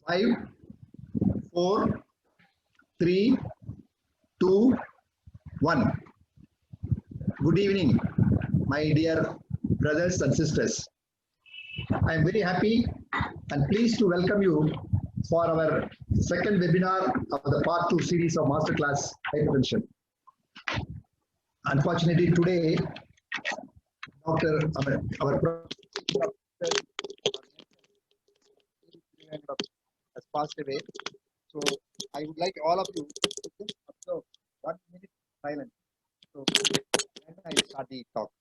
5, 4, 3, 2, 1. Good evening, my dear brothers and sisters. I am very happy and pleased to welcome you for our second webinar of the part 2 series of Masterclass Hypertension. Unfortunately, today, our has passed away. So I would like all of you to just observe 1 minute silence. So then I start the talk.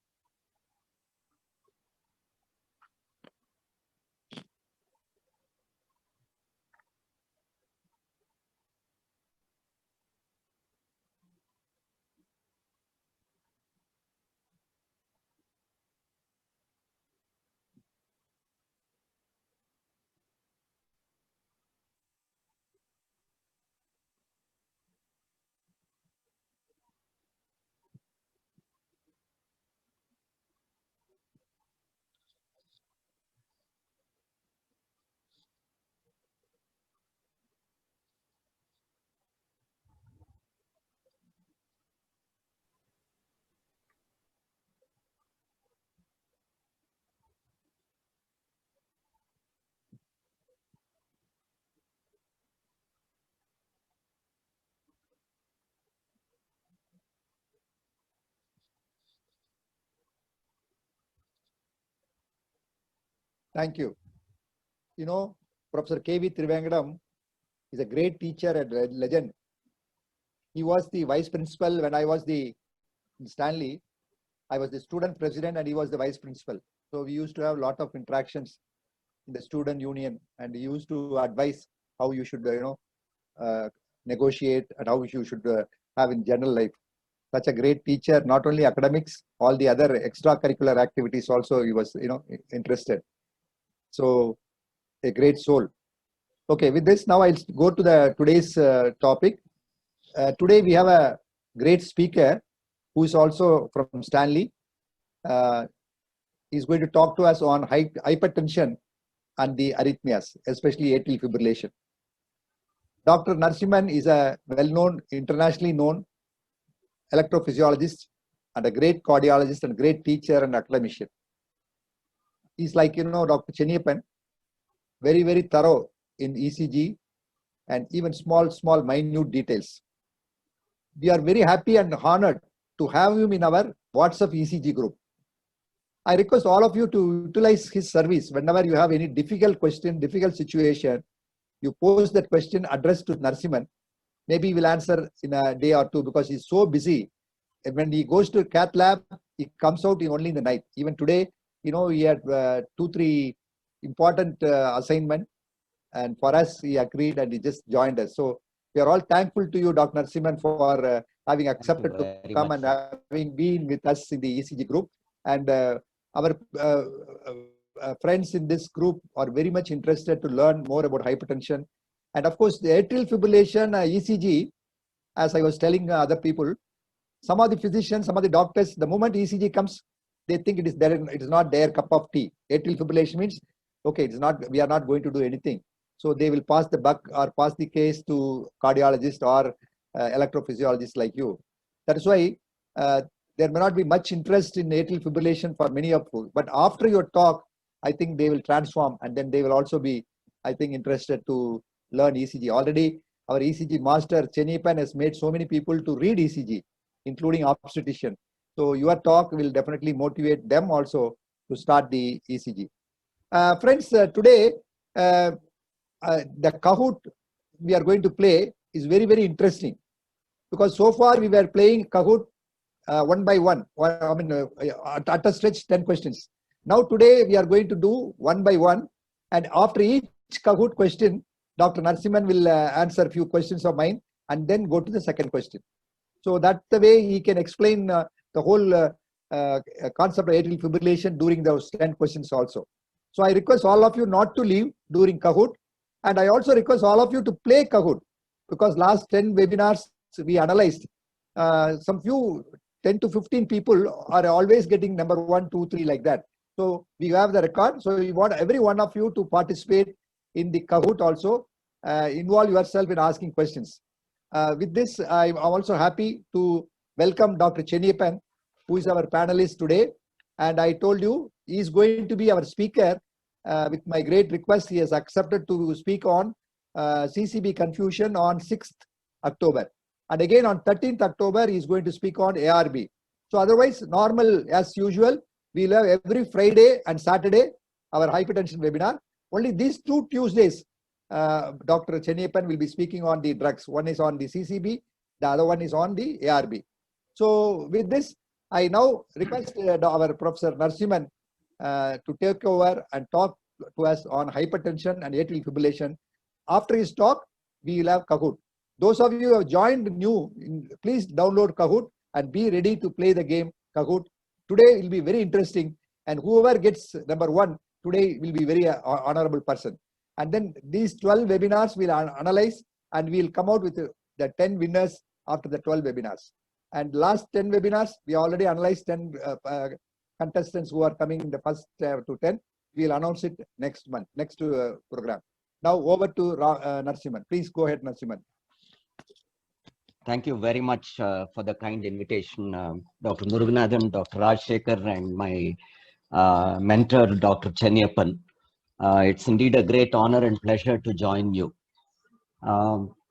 Thank you. You know, Professor K.V. Trivangadam is a great teacher and a legend. He was the vice principal when I was in Stanley. I was the student president and he was the vice principal. So we used to have a lot of interactions in the student union, and he used to advise how you should, negotiate and how you should have in general life. Such a great teacher, not only academics, all the other extracurricular activities also he was, interested. So a great soul. Okay, with this now I'll go to today's topic. Today we have a great speaker who is also from Stanley. He's going to talk to us on hypertension and the arrhythmias, especially atrial fibrillation. Dr. Narasimhan is a well-known, internationally known electrophysiologist and a great cardiologist and great teacher and academician. He's like, Dr. Chenniappan, very, very thorough in ECG and even small, minute details. We are very happy and honored to have him in our WhatsApp ECG group. I request all of you to utilize his service whenever you have any difficult question, difficult situation. You post that question addressed to Narasimhan. Maybe he will answer in a day or two because he's so busy. And when he goes to cath lab, he comes out only in the night. Even today, he had 2-3 important assignment, and for us, he agreed and he just joined us. So we are all thankful to you, Dr. Narasimhan, for having accepted to come and having been with us in the ECG group. And our friends in this group are very much interested to learn more about hypertension. And of course, the atrial fibrillation ECG, as I was telling other people, some of the physicians, some of the doctors, the moment ECG comes, they think it is not their cup of tea. Atrial fibrillation means, okay, we are not going to do anything. So they will pass the buck or pass the case to cardiologist or electrophysiologist like you. That's why there may not be much interest in atrial fibrillation for many of you. But after your talk, I think they will transform, and then they will also be, I think, interested to learn ECG. Already, our ECG master, Chenniappan, has made so many people to read ECG, including obstetrician. So your talk will definitely motivate them also to start the ECG. Friends, today, the Kahoot we are going to play is very, very interesting, because so far we were playing Kahoot one by one. At a stretch, 10 questions. Now today we are going to do one by one, and after each Kahoot question, Dr. Narasimhan will answer a few questions of mine and then go to the second question. So that's the way he can explain the whole concept of atrial fibrillation during those 10 questions also. So I request all of you not to leave during Kahoot, and I also request all of you to play Kahoot, because last 10 webinars we analyzed some few 10 to 15 people are always getting number 1, 2, 3 like that. So we have the record. So we want every one of you to participate in the Kahoot also. involve yourself in asking questions. With this, I'm also happy to welcome Dr. Chenniappan, who is our panelist today. And I told you, he is going to be our speaker. With my great request, he has accepted to speak on CCB confusion on 6th October. And again on 13th October, he is going to speak on ARB. So otherwise, normal as usual, we'll have every Friday and Saturday our hypertension webinar. Only these 2 Tuesdays, Dr. Chenniappan will be speaking on the drugs. One is on the CCB, the other one is on the ARB. So with this, I now request our Professor Narasimhan to take over and talk to us on hypertension and atrial fibrillation. After his talk, we will have Kahoot. Those of you who have joined new, please download Kahoot and be ready to play the game Kahoot. Today will be very interesting, and whoever gets number 1 today will be very honorable person. And then these 12 webinars we'll analyze, and we'll come out with the 10 winners after the 12 webinars. And last 10 webinars, we already analyzed 10 contestants who are coming in the first to 10. We'll announce it next month, next program. Now over to Narasimhan. Please go ahead, Narasimhan. Thank you very much for the kind invitation, Dr. Muruganathan, Dr. Rajasekar, and my mentor, Dr. Chenniappan. It's indeed a great honor and pleasure to join you.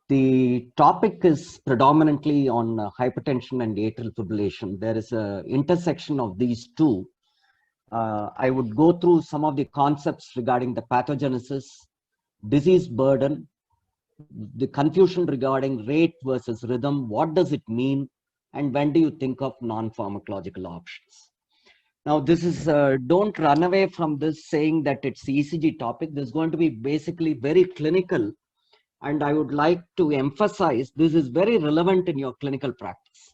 The topic is predominantly on hypertension and atrial fibrillation. There is an intersection of these two. I would go through some of the concepts regarding the pathogenesis, disease burden, the confusion regarding rate versus rhythm, what does it mean, and when do you think of non-pharmacological options. Now, this is, don't run away from this saying that it's ECG topic. This is going to be basically very clinical. And I would like to emphasize this is very relevant in your clinical practice.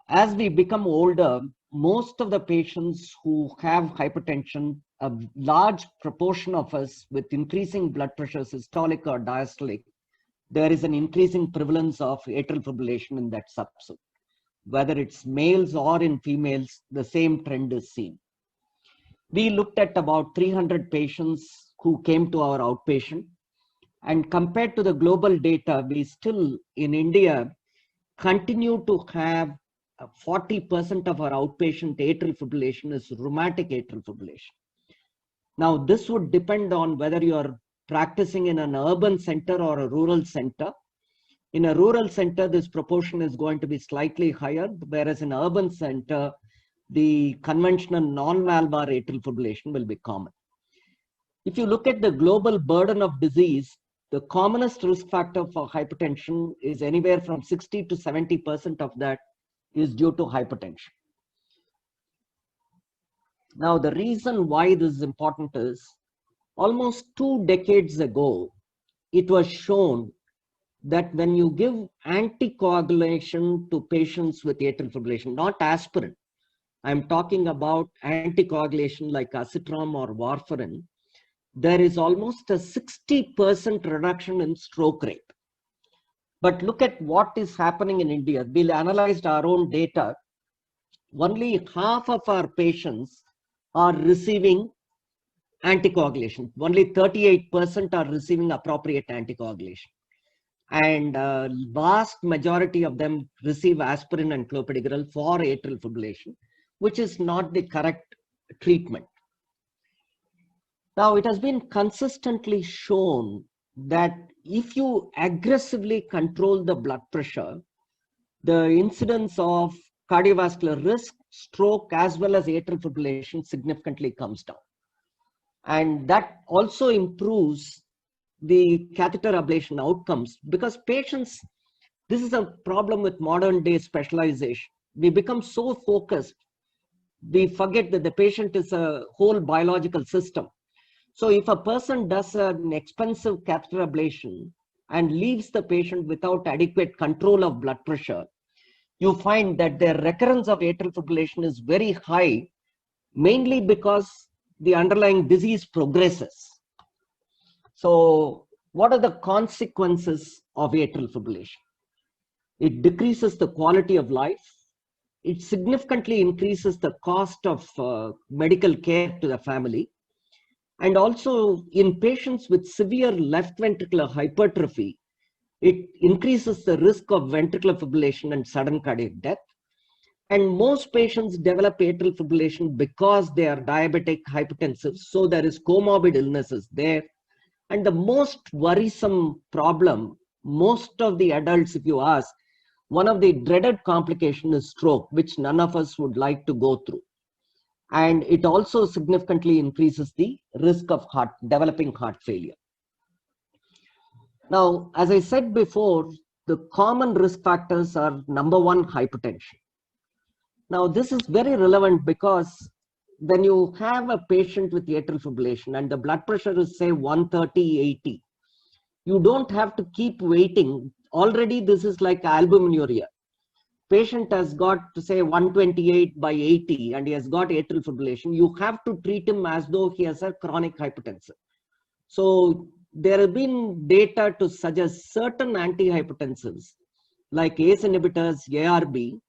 As we become older, most of the patients who have hypertension, a large proportion of us with increasing blood pressure, systolic or diastolic, there is an increasing prevalence of atrial fibrillation in that subset. Whether it's males or in females, the same trend is seen. We looked at about 300 patients who came to our outpatient. And compared to the global data, we still in India continue to have 40% of our outpatient atrial fibrillation is rheumatic atrial fibrillation. Now, this would depend on whether you are practicing in an urban center or a rural center. In a rural center, this proportion is going to be slightly higher, whereas in an urban center, the conventional non-valvular atrial fibrillation will be common. If you look at the global burden of disease, the commonest risk factor for hypertension is anywhere from 60 to 70% of that is due to hypertension. Now, the reason why this is important is almost 2 decades ago, it was shown that when you give anticoagulation to patients with atrial fibrillation, not aspirin, I'm talking about anticoagulation like acetylene or warfarin, there is almost a 60% reduction in stroke rate. But look at what is happening in India. We analyzed our own data. Only half of our patients are receiving anticoagulation. Only 38% are receiving appropriate anticoagulation. And vast majority of them receive aspirin and clopidogrel for atrial fibrillation, which is not the correct treatment. Now, it has been consistently shown that if you aggressively control the blood pressure, the incidence of cardiovascular risk, stroke, as well as atrial fibrillation significantly comes down. And that also improves the catheter ablation outcomes, because patients, this is a problem with modern day specialization. We become so focused, we forget that the patient is a whole biological system. So if a person does an expensive catheter ablation and leaves the patient without adequate control of blood pressure, you find that their recurrence of atrial fibrillation is very high, mainly because the underlying disease progresses. So what are the consequences of atrial fibrillation? It decreases the quality of life. It significantly increases the cost of medical care to the family. And also in patients with severe left ventricular hypertrophy, it increases the risk of ventricular fibrillation and sudden cardiac death. And most patients develop atrial fibrillation because they are diabetic, hypertensive. So there is comorbid illnesses there. And the most worrisome problem, most of the adults, if you ask, one of the dreaded complications is stroke, which none of us would like to go through. And it also significantly increases the risk of developing heart failure. Now, as I said before, the common risk factors are number one, hypertension. Now, this is very relevant because when you have a patient with atrial fibrillation and the blood pressure is say 130/80, you don't have to keep waiting. Already this is like albuminuria. Patient has got to say 128/80 and he has got atrial fibrillation. You have to treat him as though he has a chronic hypertension. So there have been data to suggest certain antihypertensives like ACE inhibitors, ARB,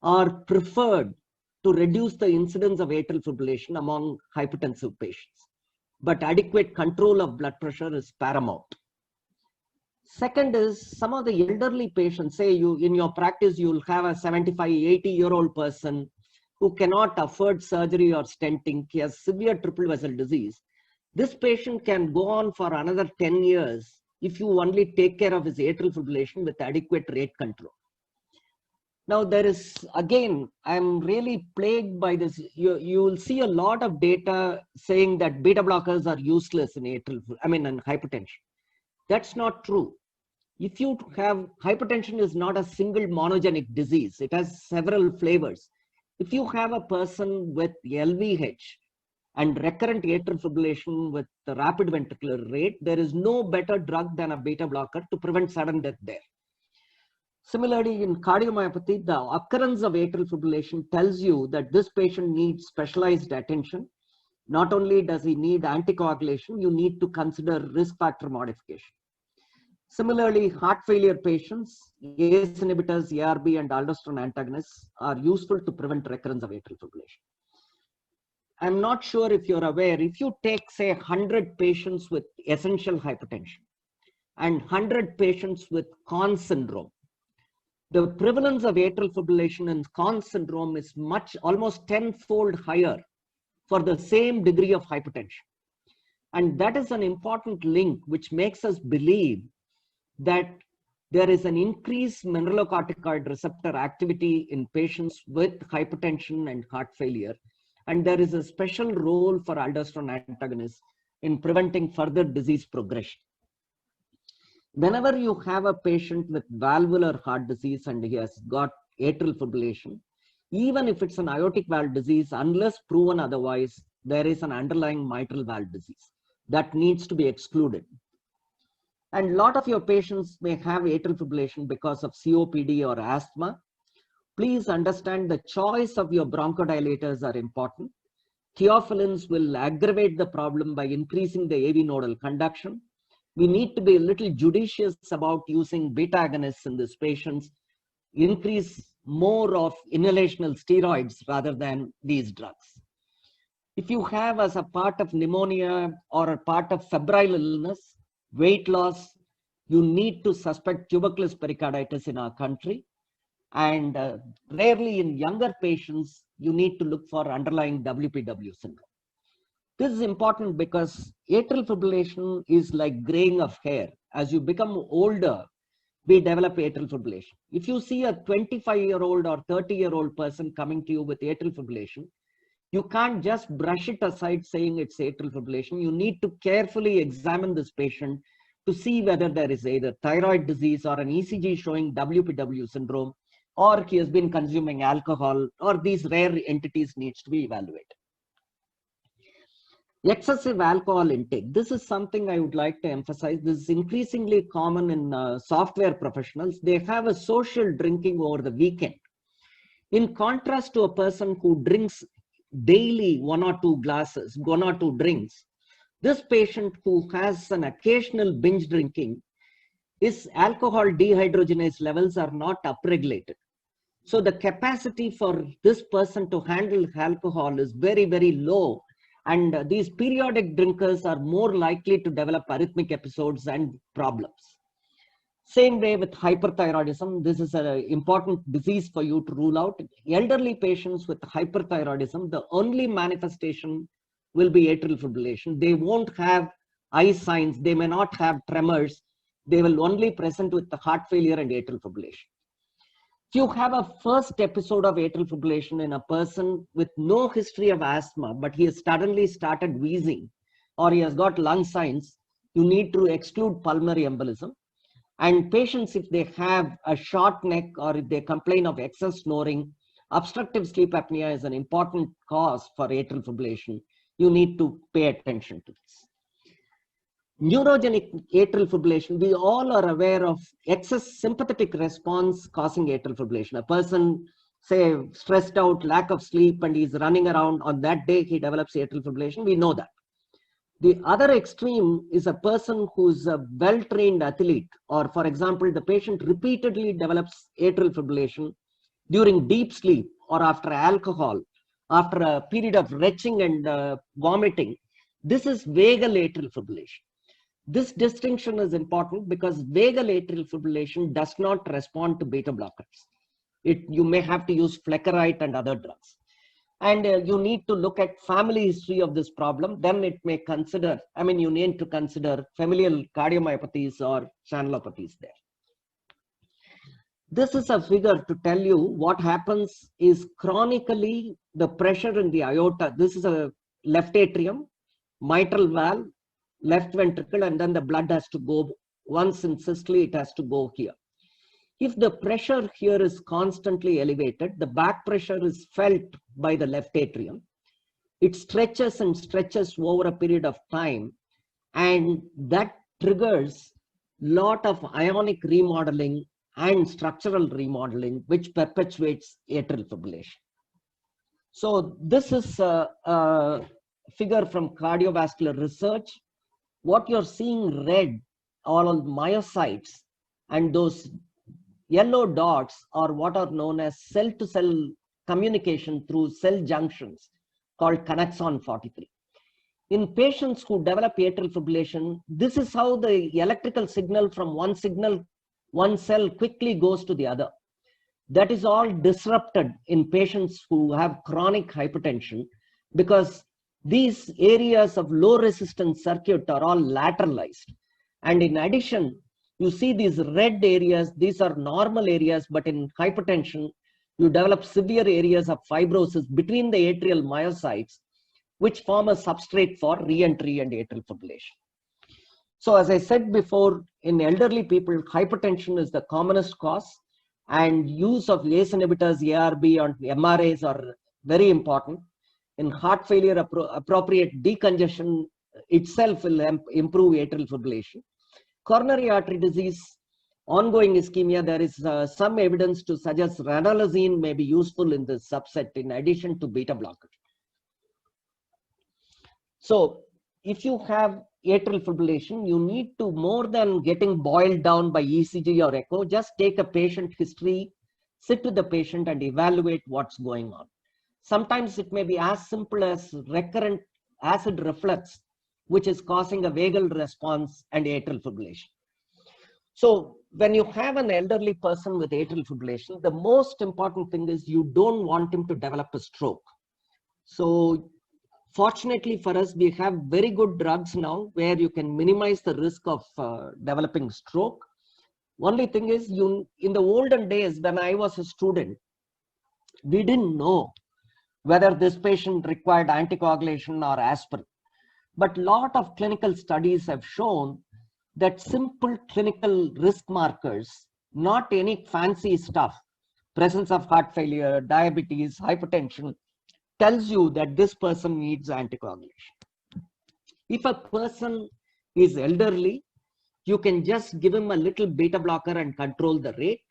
are preferred to reduce the incidence of atrial fibrillation among hypertensive patients. But adequate control of blood pressure is paramount. Second is some of the elderly patients, say you in your practice, you'll have a 75, 80-year-old person who cannot afford surgery or stenting. He has severe triple vessel disease. This patient can go on for another 10 years if you only take care of his atrial fibrillation with adequate rate control. Now there is, again, I'm really plagued by this. You will see a lot of data saying that beta blockers are useless in in hypertension. That's not true. If you have, hypertension is not a single monogenic disease. It has several flavors. If you have a person with LVH and recurrent atrial fibrillation with the rapid ventricular rate, there is no better drug than a beta blocker to prevent sudden death there. Similarly, in cardiomyopathy, the occurrence of atrial fibrillation tells you that this patient needs specialized attention. Not only does he need anticoagulation, you need to consider risk factor modification. Similarly, heart failure patients, ACE inhibitors, ARB, and aldosterone antagonists are useful to prevent recurrence of atrial fibrillation. I'm not sure if you're aware, if you take, say, 100 patients with essential hypertension and 100 patients with Conn syndrome, the prevalence of atrial fibrillation in Conn syndrome is almost 10-fold higher for the same degree of hypertension. And that is an important link which makes us believe that there is an increased mineralocorticoid receptor activity in patients with hypertension and heart failure. And there is a special role for aldosterone antagonists in preventing further disease progression. Whenever you have a patient with valvular heart disease and he has got atrial fibrillation, even if it's an aortic valve disease, unless proven otherwise, there is an underlying mitral valve disease that needs to be excluded. And a lot of your patients may have atrial fibrillation because of COPD or asthma. Please understand the choice of your bronchodilators are important. Theophylline will aggravate the problem by increasing the AV nodal conduction. We need to be a little judicious about using beta agonists in these patients, increase more of inhalational steroids rather than these drugs. If you have as a part of pneumonia or a part of febrile illness, weight loss, you need to suspect tuberculous pericarditis in our country. And rarely in younger patients, you need to look for underlying WPW syndrome. This is important because atrial fibrillation is like graying of hair. As you become older, we develop atrial fibrillation. If you see a 25-year-old or 30-year-old person coming to you with atrial fibrillation, you can't just brush it aside saying it's atrial fibrillation. You need to carefully examine this patient to see whether there is either thyroid disease or an ECG showing WPW syndrome, or he has been consuming alcohol, or these rare entities needs to be evaluated. Excessive alcohol intake. This is something I would like to emphasize. This is increasingly common in software professionals. They have a social drinking over the weekend. In contrast to a person who drinks daily 1 or 2 glasses, 1 or 2 drinks, this patient who has an occasional binge drinking, his alcohol dehydrogenase levels are not upregulated. So the capacity for this person to handle alcohol is very, very low. And these periodic drinkers are more likely to develop arrhythmic episodes and problems. Same way with hyperthyroidism. This is an important disease for you to rule out. Elderly patients with hyperthyroidism, the only manifestation will be atrial fibrillation. They won't have eye signs. They may not have tremors. They will only present with the heart failure and atrial fibrillation. If you have a first episode of atrial fibrillation in a person with no history of asthma, but he has suddenly started wheezing, or he has got lung signs, you need to exclude pulmonary embolism. And patients, if they have a short neck or if they complain of excess snoring, obstructive sleep apnea is an important cause for atrial fibrillation. You need to pay attention to this. Neurogenic atrial fibrillation, we all are aware of excess sympathetic response causing atrial fibrillation. A person, say, stressed out, lack of sleep, and he's running around, on that day he develops atrial fibrillation. We know that. The other extreme is a person who's a well-trained athlete, or for example, the patient repeatedly develops atrial fibrillation during deep sleep or after alcohol, after a period of retching and vomiting. This is vagal atrial fibrillation. This distinction is important because vagal atrial fibrillation does not respond to beta blockers. You may have to use flecainide and other drugs. And you need to look at family history of this problem. Then it may consider, you need to consider familial cardiomyopathies or channelopathies there. This is a figure to tell you what happens is chronically the pressure in the aorta. This is a left atrium, mitral valve, left ventricle, and then the blood has to go, once in systole, it has to go here. If the pressure here is constantly elevated, the back pressure is felt by the left atrium. It stretches and stretches over a period of time, and that triggers a lot of ionic remodeling and structural remodeling, which perpetuates atrial fibrillation. So this is a figure from cardiovascular research. What you're seeing red, all myocytes, and those yellow dots are what are known as cell-to-cell communication through cell junctions called connexon 43. In patients who develop atrial fibrillation, this is how the electrical signal from one cell quickly goes to the other. That is all disrupted in patients who have chronic hypertension because these areas of low resistance circuit are all lateralized. And in addition, you see these red areas, these are normal areas, but in hypertension, you develop severe areas of fibrosis between the atrial myocytes, which form a substrate for re-entry and atrial fibrillation. So as I said before, in elderly people, hypertension is the commonest cause, and use of ACE inhibitors, ARB, and MRAs are very important. In heart failure, appropriate decongestion itself will improve atrial fibrillation. Coronary artery disease, ongoing ischemia, there is some evidence to suggest ranolazine may be useful in this subset in addition to beta blockers. So if you have atrial fibrillation, you need to, more than getting boiled down by ECG or echo, just take a patient history, sit with the patient and evaluate what's going on. Sometimes it may be as simple as recurrent acid reflux, which is causing a vagal response and atrial fibrillation. So when you have an elderly person with atrial fibrillation, the most important thing is you don't want him to develop a stroke. So fortunately for us, we have very good drugs now where you can minimize the risk of developing stroke. Only thing is, in the olden days when I was a student, we didn't know whether this patient required anticoagulation or aspirin. But a lot of clinical studies have shown that simple clinical risk markers, not any fancy stuff, presence of heart failure, diabetes, hypertension, tells you that this person needs anticoagulation. If a person is elderly, you can just give him a little beta blocker and control the rate.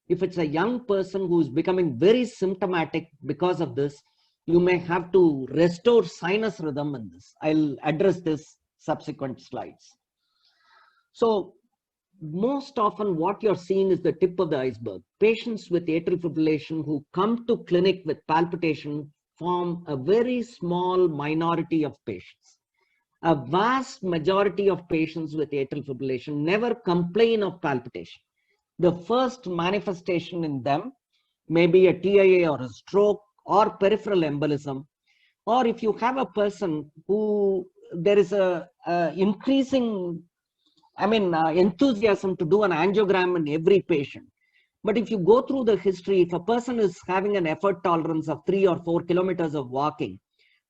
If it's a young person who is becoming very symptomatic because of this, you may have to restore sinus rhythm in this. I'll address this subsequent slides. So most often what you're seeing is the tip of the iceberg. Patients with atrial fibrillation who come to clinic with palpitation form a very small minority of patients. A vast majority of patients with atrial fibrillation never complain of palpitation. The first manifestation in them may be a TIA or a stroke or peripheral embolism, or if you have a person who there is a increasing enthusiasm to do an angiogram in every patient. But if you go through the history, if a person is having an effort tolerance of 3 or 4 kilometers of walking,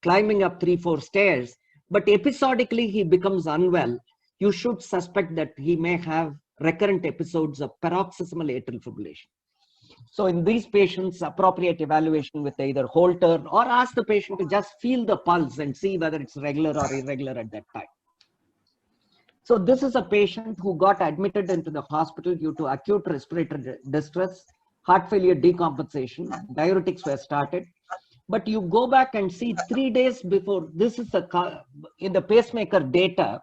climbing up 3-4 stairs, but episodically he becomes unwell, you should suspect that he may have recurrent episodes of paroxysmal atrial fibrillation. So in these patients, appropriate evaluation with either Holter or ask the patient to just feel the pulse and see whether it's regular or irregular at that time. So this is a patient who got admitted into the hospital due to acute respiratory distress, heart failure decompensation, diuretics were started. But you go back and see 3 days before, this is in the pacemaker data,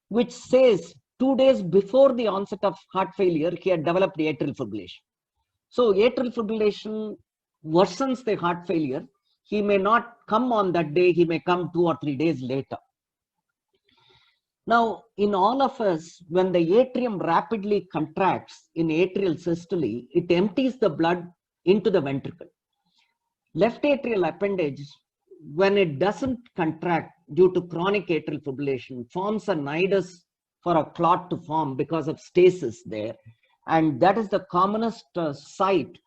which says 2 days before the onset of heart failure, he had developed atrial fibrillation. So atrial fibrillation worsens the heart failure. He may not come on that day, he may come 2 or 3 days later. Now, in all of us, when the atrium rapidly contracts in atrial systole, it empties the blood into the ventricle. Left atrial appendage, when it doesn't contract due to chronic atrial fibrillation, forms a nidus for a clot to form because of stasis there. And that is the commonest site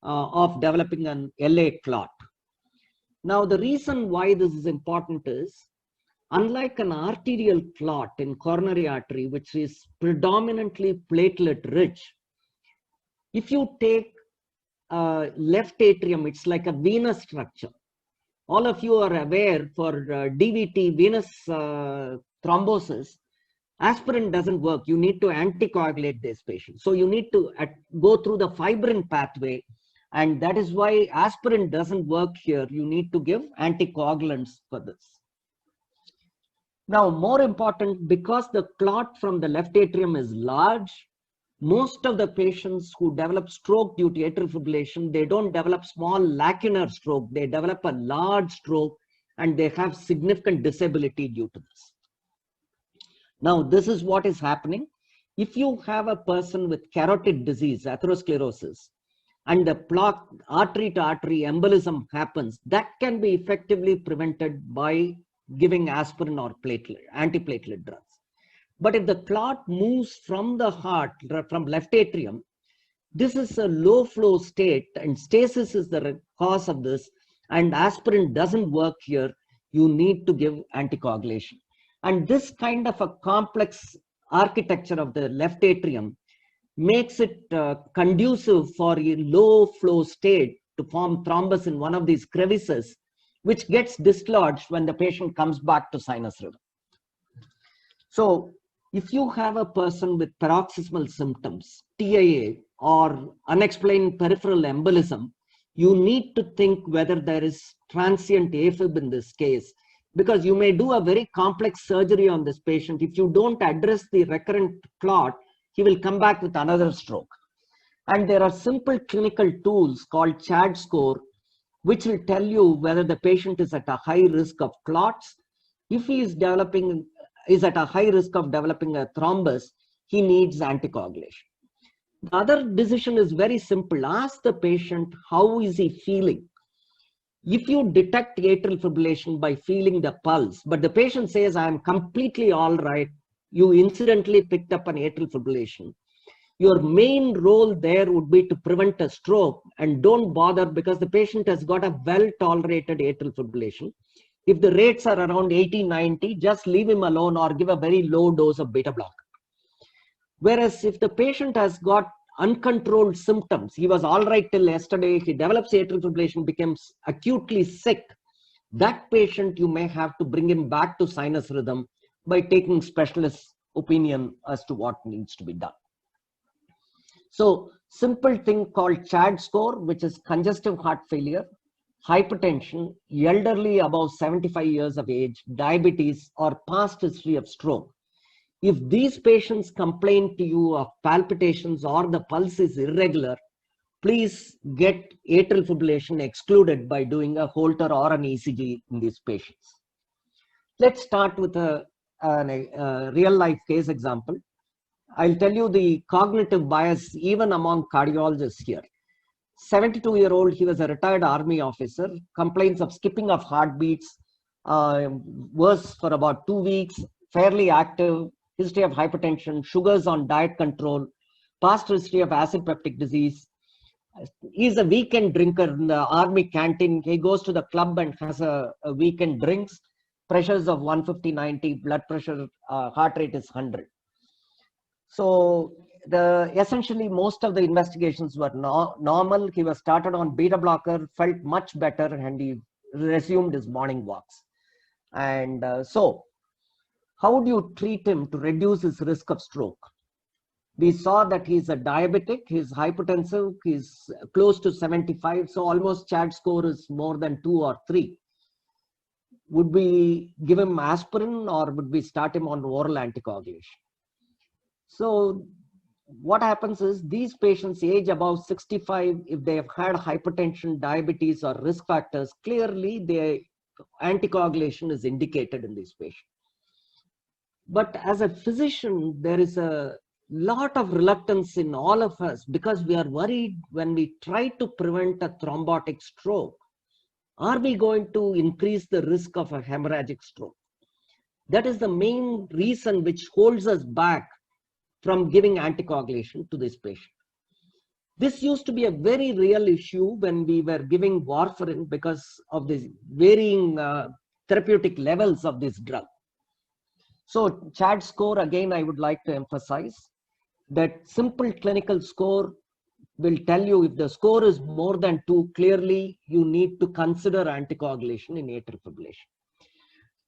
of developing an LA clot. Now, the reason why this is important is, unlike an arterial clot in coronary artery, which is predominantly platelet rich, if you take left atrium, it's like a venous structure. All of you are aware for DVT, venous thrombosis, aspirin doesn't work. You need to anticoagulate this patient. So you need to go through the fibrin pathway. And that is why aspirin doesn't work here. You need to give anticoagulants for this. Now, more important, because the clot from the left atrium is large, most of the patients who develop stroke due to atrial fibrillation, they don't develop small lacunar stroke. They develop a large stroke and they have significant disability due to this. Now, this is what is happening. If you have a person with carotid disease, atherosclerosis, and the plaque artery to artery embolism happens, that can be effectively prevented by giving aspirin or antiplatelet drugs. But if the clot moves from the heart, from left atrium, this is a low flow state and stasis is the cause of this, and aspirin doesn't work here. You need to give anticoagulation. And this kind of a complex architecture of the left atrium makes it conducive for a low flow state to form thrombus in one of these crevices, which gets dislodged when the patient comes back to sinus rhythm. So if you have a person with paroxysmal symptoms, TIA, or unexplained peripheral embolism, you need to think whether there is transient AFib in this case, because you may do a very complex surgery on this patient. If you don't address the recurrent clot, he will come back with another stroke. And there are simple clinical tools called CHAD score, which will tell you whether the patient is at a high risk of clots. If he is at a high risk of developing a thrombus, he needs anticoagulation. The other decision is very simple. Ask the patient, how is he feeling? If you detect atrial fibrillation by feeling the pulse, but the patient says, I am completely all right, you incidentally picked up an atrial fibrillation, your main role there would be to prevent a stroke, and don't bother because the patient has got a well-tolerated atrial fibrillation. If the rates are around 80, 90, just leave him alone or give a very low dose of beta blocker. Whereas if the patient has got uncontrolled symptoms, he was all right till yesterday, he develops atrial fibrillation, becomes acutely sick, that patient you may have to bring him back to sinus rhythm by taking specialist opinion as to what needs to be done. So simple thing called CHAD score, which is congestive heart failure, hypertension, elderly above 75 years of age, diabetes, or past history of stroke. If these patients complain to you of palpitations or the pulse is irregular, please get atrial fibrillation excluded by doing a Holter or an ECG in these patients. Let's start with a real life case example. I'll tell you the cognitive bias even among cardiologists here. 72-year-old, he was a retired army officer, complains of skipping of heartbeats, was for about 2 weeks, fairly active, history of hypertension, sugars on diet control, past history of acid peptic disease. He's a weekend drinker in the army canteen. He goes to the club and has a weekend drinks, pressures of 150/90, blood pressure, heart rate is 100. So essentially most of the investigations were normal. He was started on beta blocker, felt much better, and he resumed his morning walks. And so how do you treat him to reduce his risk of stroke? We saw that he's a diabetic, he's hypertensive, he's close to 75, so almost CHAD score is more than 2 or 3. Would we give him aspirin or would we start him on oral anticoagulation? So what happens is these patients age above 65, if they have had hypertension, diabetes or risk factors, clearly the anticoagulation is indicated in these patients. But as a physician, there is a lot of reluctance in all of us because we are worried when we try to prevent a thrombotic stroke. Are we going to increase the risk of a hemorrhagic stroke? That is the main reason which holds us back from giving anticoagulation to this patient. This used to be a very real issue when we were giving warfarin because of the varying therapeutic levels of this drug. So CHAD score, again, I would like to emphasize that simple clinical score will tell you if the score is more than 2, clearly you need to consider anticoagulation in atrial fibrillation.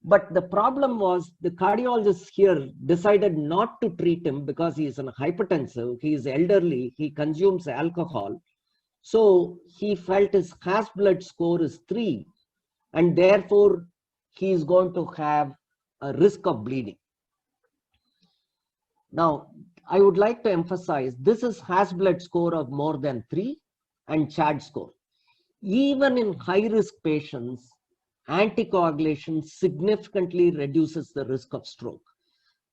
But the problem was the cardiologist here decided not to treat him because he is a hypertensive, he is elderly, he consumes alcohol. So he felt his Has blood score is 3 and therefore he is going to have a risk of bleeding. Now, I would like to emphasize this is Has blood score of more than 3 and CHAD score. Even in high risk patients, anticoagulation significantly reduces the risk of stroke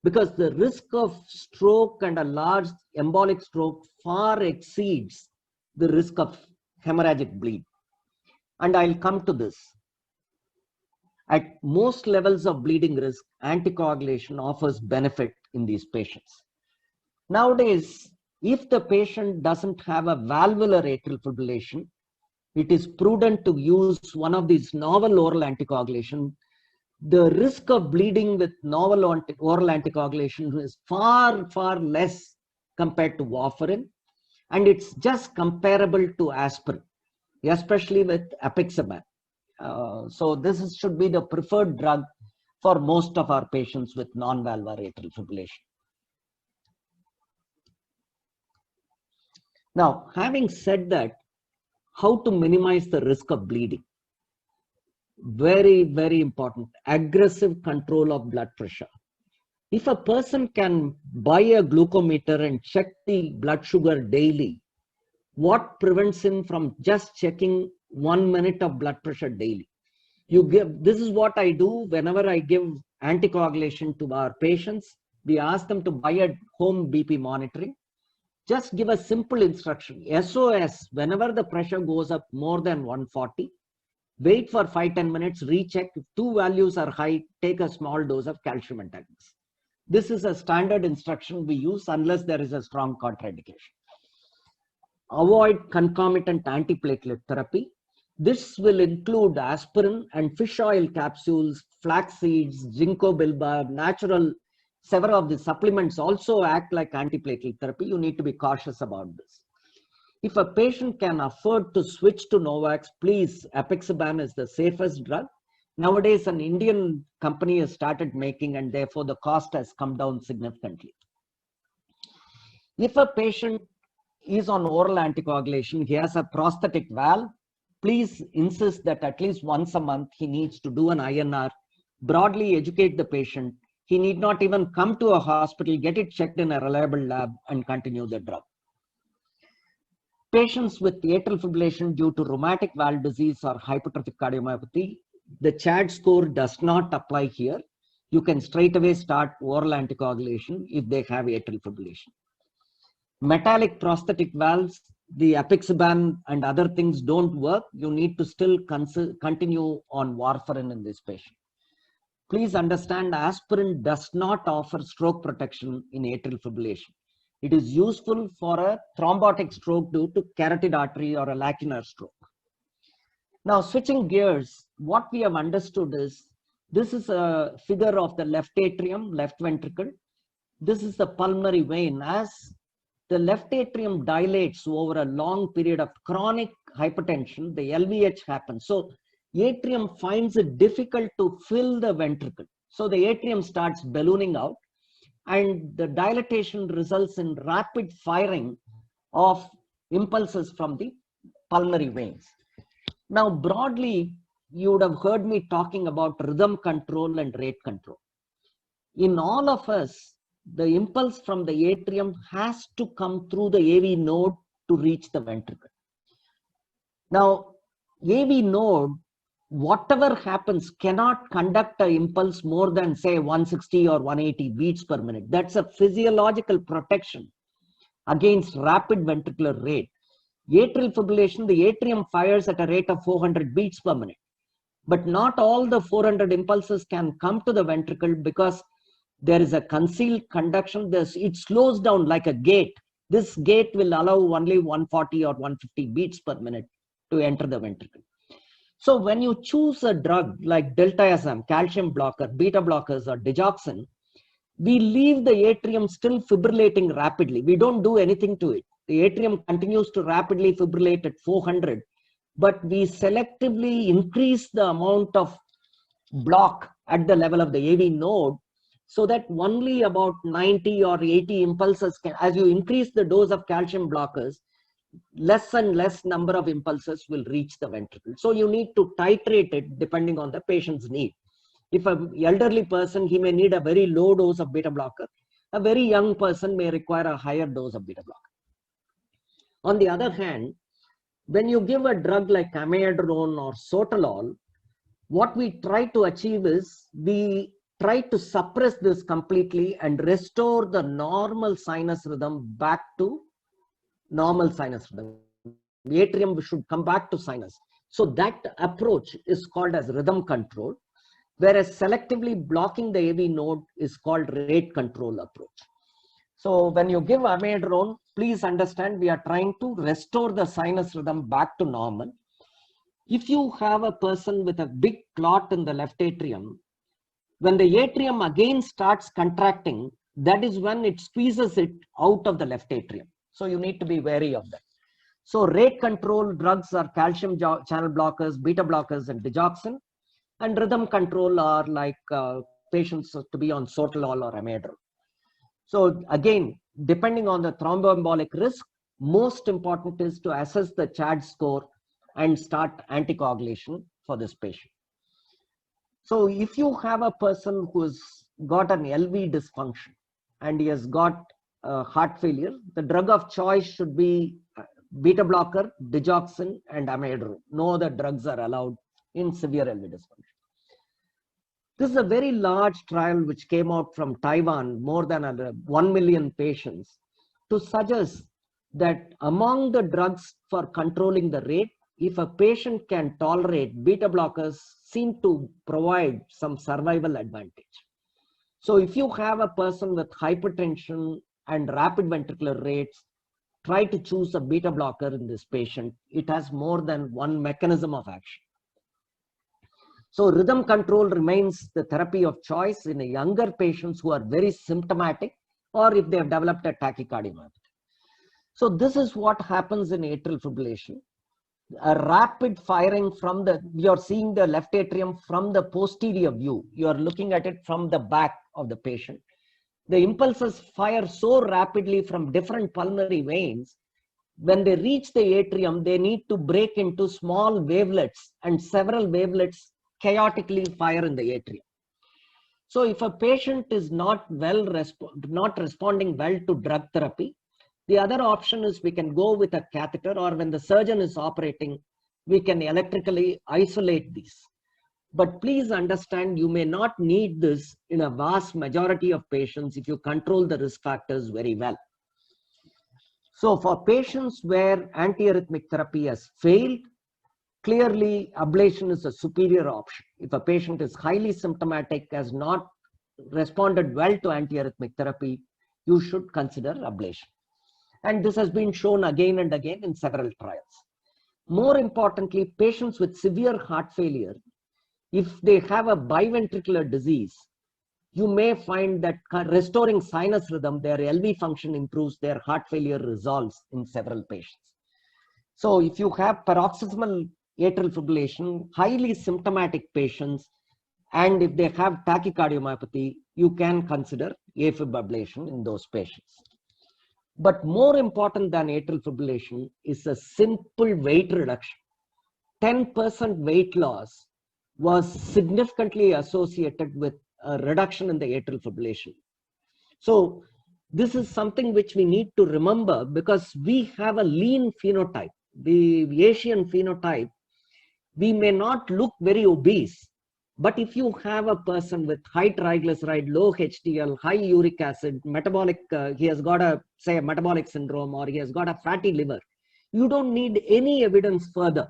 because the risk of stroke and a large embolic stroke far exceeds the risk of hemorrhagic bleed. And I'll come to this. At most levels of bleeding risk, anticoagulation offers benefit in these patients. Nowadays, if the patient doesn't have a valvular atrial fibrillation, it is prudent to use one of these novel oral anticoagulation. The risk of bleeding with novel oral anticoagulation is far, far less compared to warfarin, and it's just comparable to aspirin, especially with apixaban. So this should be the preferred drug for most of our patients with non-valvular atrial fibrillation. Now, having said that, how to minimize the risk of bleeding? Very, very important. Aggressive control of blood pressure. If a person can buy a glucometer and check the blood sugar daily, what prevents him from just checking 1 minute of blood pressure daily? This is what I do whenever I give anticoagulation to our patients. We ask them to buy a home BP monitoring. Just give a simple instruction, SOS, whenever the pressure goes up more than 140, wait for 5-10 minutes, recheck. If 2 values are high, take a small dose of calcium antagonist. This is a standard instruction we use unless there is a strong contraindication. Avoid concomitant antiplatelet therapy. This will include aspirin and fish oil capsules, flax seeds, ginkgo biloba, natural. Several of the supplements also act like antiplatelet therapy. You need to be cautious about this. If a patient can afford to switch to Novax, please, apixaban is the safest drug. Nowadays, an Indian company has started making and therefore the cost has come down significantly. If a patient is on oral anticoagulation, he has a prosthetic valve, please insist that at least once a month he needs to do an INR, broadly educate the patient. He need not even come to a hospital, get it checked in a reliable lab and continue the drug. Patients with atrial fibrillation due to rheumatic valve disease or hypertrophic cardiomyopathy, the CHAD score does not apply here. You can straight away start oral anticoagulation if they have atrial fibrillation. Metallic prosthetic valves, the apixaban and other things don't work. You need to still continue on warfarin in this patient. Please understand, aspirin does not offer stroke protection in atrial fibrillation. It is useful for a thrombotic stroke due to carotid artery or a lacunar stroke. Now, switching gears, what we have understood is, this is a figure of the left atrium, left ventricle. This is the pulmonary vein. As the left atrium dilates over a long period of chronic hypertension, the LVH happens. So atrium finds it difficult to fill the ventricle. So the atrium starts ballooning out, and the dilatation results in rapid firing of impulses from the pulmonary veins. Now, broadly, you would have heard me talking about rhythm control and rate control. In all of us, the impulse from the atrium has to come through the AV node to reach the ventricle. Now, AV node, whatever happens, cannot conduct an impulse more than, say, 160 or 180 beats per minute. That's a physiological protection against rapid ventricular rate. Atrial fibrillation, the atrium fires at a rate of 400 beats per minute. But not all the 400 impulses can come to the ventricle because there is a concealed conduction. It slows down like a gate. This gate will allow only 140 or 150 beats per minute to enter the ventricle. So when you choose a drug like diltiazem, calcium blocker, beta blockers, or digoxin, we leave the atrium still fibrillating rapidly. We don't do anything to it. The atrium continues to rapidly fibrillate at 400, but we selectively increase the amount of block at the level of the AV node so that only about 90 or 80 impulses can, as you increase the dose of calcium blockers, less and less number of impulses will reach the ventricle. So you need to titrate it depending on the patient's need. If an elderly person, he may need a very low dose of beta blocker. A very young person may require a higher dose of beta blocker. On the other hand, when you give a drug like amiodarone or sotalol, what we try to achieve is we try to suppress this completely and restore the normal sinus rhythm back to normal sinus rhythm. The atrium should come back to sinus. So that approach is called as rhythm control, whereas selectively blocking the AV node is called rate control approach. So when you give amiodarone, please understand we are trying to restore the sinus rhythm back to normal. If you have a person with a big clot in the left atrium, when the atrium again starts contracting, that is when it squeezes it out of the left atrium. So you need to be wary of that. So rate control drugs are calcium channel blockers, beta blockers, and digoxin. And rhythm control are like patients to be on sotalol or amiodarone. So again, depending on the thromboembolic risk, most important is to assess the CHAD score and start anticoagulation for this patient. So if you have a person who's got an LV dysfunction and he has got heart failure, the drug of choice should be beta blocker, digoxin, and amiodarone. No other drugs are allowed in severe LV dysfunction. This is a very large trial which came out from Taiwan, more than 1 million patients, to suggest that among the drugs for controlling the rate, if a patient can tolerate, beta blockers seem to provide some survival advantage. So if you have a person with hypertension and rapid ventricular rates, try to choose a beta blocker in this patient. It has more than one mechanism of action. So rhythm control remains the therapy of choice in younger patients who are very symptomatic or if they have developed a tachycardiomyopathy. So this is what happens in atrial fibrillation. A rapid firing from you're seeing the left atrium from the posterior view. You're looking at it from the back of the patient. The impulses fire so rapidly from different pulmonary veins. When they reach the atrium, they need to break into small wavelets, and several wavelets chaotically fire in the atrium. So if a patient is not responding well to drug therapy, The other option is we can go with a catheter, or when the surgeon is operating, we can electrically isolate these. But please understand, you may not need this in a vast majority of patients if you control the risk factors very well. So for patients where antiarrhythmic therapy has failed, clearly ablation is a superior option. If a patient is highly symptomatic, has not responded well to antiarrhythmic therapy, you should consider ablation. And this has been shown again and again in several trials. More importantly, patients with severe heart failure, if they have a biventricular disease, you may find that restoring sinus rhythm, their LV function improves, their heart failure resolves in several patients. So if you have paroxysmal atrial fibrillation, highly symptomatic patients, and if they have tachycardiomyopathy, you can consider AFib ablation in those patients. But more important than atrial fibrillation is a simple weight reduction. 10% weight loss was significantly associated with a reduction in the atrial fibrillation. So this is something which we need to remember, because we have a lean phenotype, the Asian phenotype. We may not look very obese, but if you have a person with high triglyceride, low HDL, high uric acid, metabolic, he has got a, say, a metabolic syndrome, or he has got a fatty liver, you don't need any evidence further.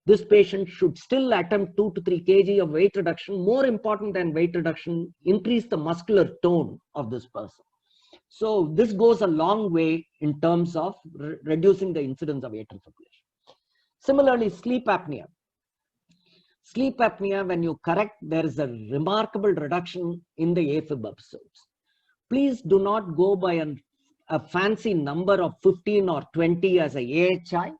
This patient should still attempt 2 to 3 kg of weight reduction. More important than weight reduction, increase the muscular tone of this person. So this goes a long way in terms of reducing the incidence of atrial fibrillation. Similarly, sleep apnea. Sleep apnea, when you correct, there is a remarkable reduction in the AFib episodes. Please do not go by a fancy number of 15 or 20 as a AHI.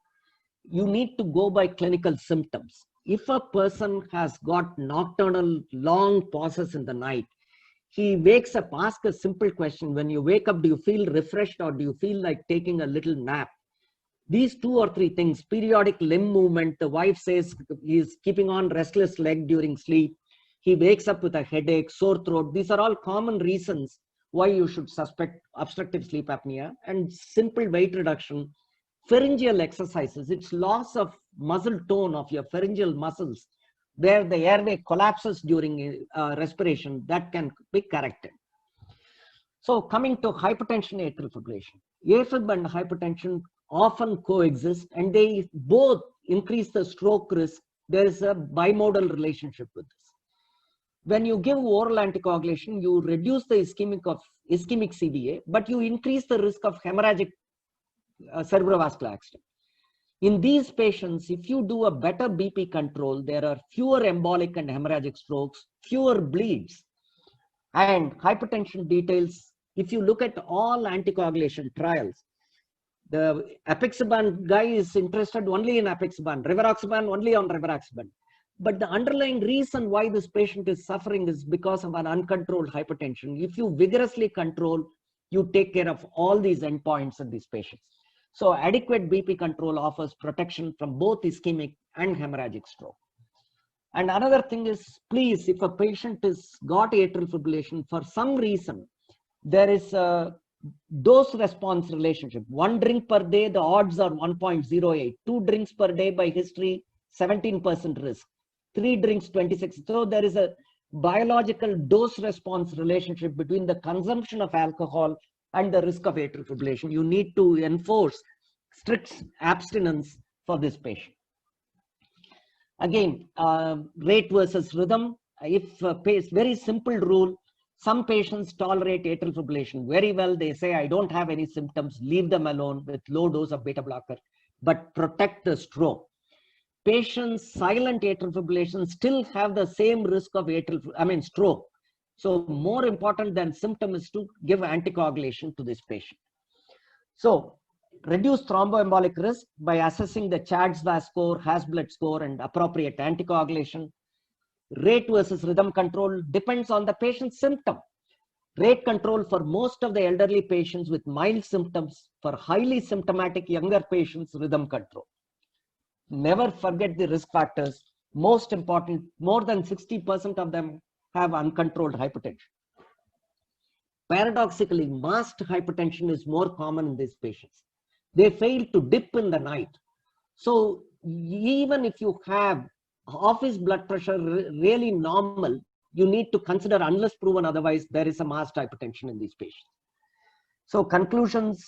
You need to go by clinical symptoms. If a person has got nocturnal long pauses in the night, he wakes up, ask a simple question. When you wake up, do you feel refreshed, or do you feel like taking a little nap? These 2 or 3 things, periodic limb movement, the wife says he's keeping on restless leg during sleep, he wakes up with a headache, sore throat. These are all common reasons why you should suspect obstructive sleep apnea. And simple weight reduction, pharyngeal exercises, it's loss of muscle tone of your pharyngeal muscles, where the airway collapses during respiration, that can be corrected. So coming to hypertension, atrial fibrillation, AFib and hypertension often coexist, and they both increase the stroke risk. There is a bimodal relationship with this. When you give oral anticoagulation, you reduce the ischemic CVA, but you increase the risk of hemorrhagic cerebrovascular accident. In these patients, if you do a better BP control, there are fewer embolic and hemorrhagic strokes, fewer bleeds. And hypertension details, if you look at all anticoagulation trials, the apixaban guy is interested only in apixaban, rivaroxaban only on rivaroxaban. But the underlying reason why this patient is suffering is because of an uncontrolled hypertension. If you vigorously control, you take care of all these endpoints in these patients. So adequate BP control offers protection from both ischemic and hemorrhagic stroke. And another thing is, please, if a patient has got atrial fibrillation, for some reason, there is a dose response relationship. 1 drink per day, the odds are 1.08. 2 drinks per day by history, 17% risk. 3 drinks, 26. So there is a biological dose response relationship between the consumption of alcohol and the risk of atrial fibrillation. You need to enforce strict abstinence for this patient. Again, rate versus rhythm. If very simple rule, some patients tolerate atrial fibrillation very well. They say, I don't have any symptoms, leave them alone with low dose of beta blocker, but protect the stroke. Patients silent atrial fibrillation still have the same risk of stroke. So more important than symptom is to give anticoagulation to this patient. So reduce thromboembolic risk by assessing the CHADS-VAS score, Hasbled score, and appropriate anticoagulation. Rate versus rhythm control depends on the patient's symptom. Rate control for most of the elderly patients with mild symptoms. For highly symptomatic younger patients, rhythm control. Never forget the risk factors. Most important, more than 60% of them have uncontrolled hypertension. Paradoxically, masked hypertension is more common in these patients. They fail to dip in the night. So even if you have office blood pressure really normal, you need to consider, unless proven otherwise, there is a masked hypertension in these patients. So conclusions,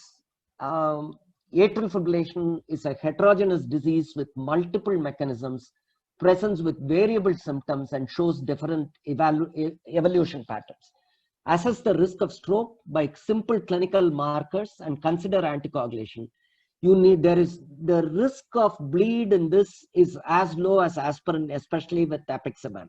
atrial fibrillation is a heterogeneous disease with multiple mechanisms, presents with variable symptoms, and shows different evolution patterns. Assess the risk of stroke by simple clinical markers and consider anticoagulation. The risk of bleed in this is as low as aspirin, especially with apixaban.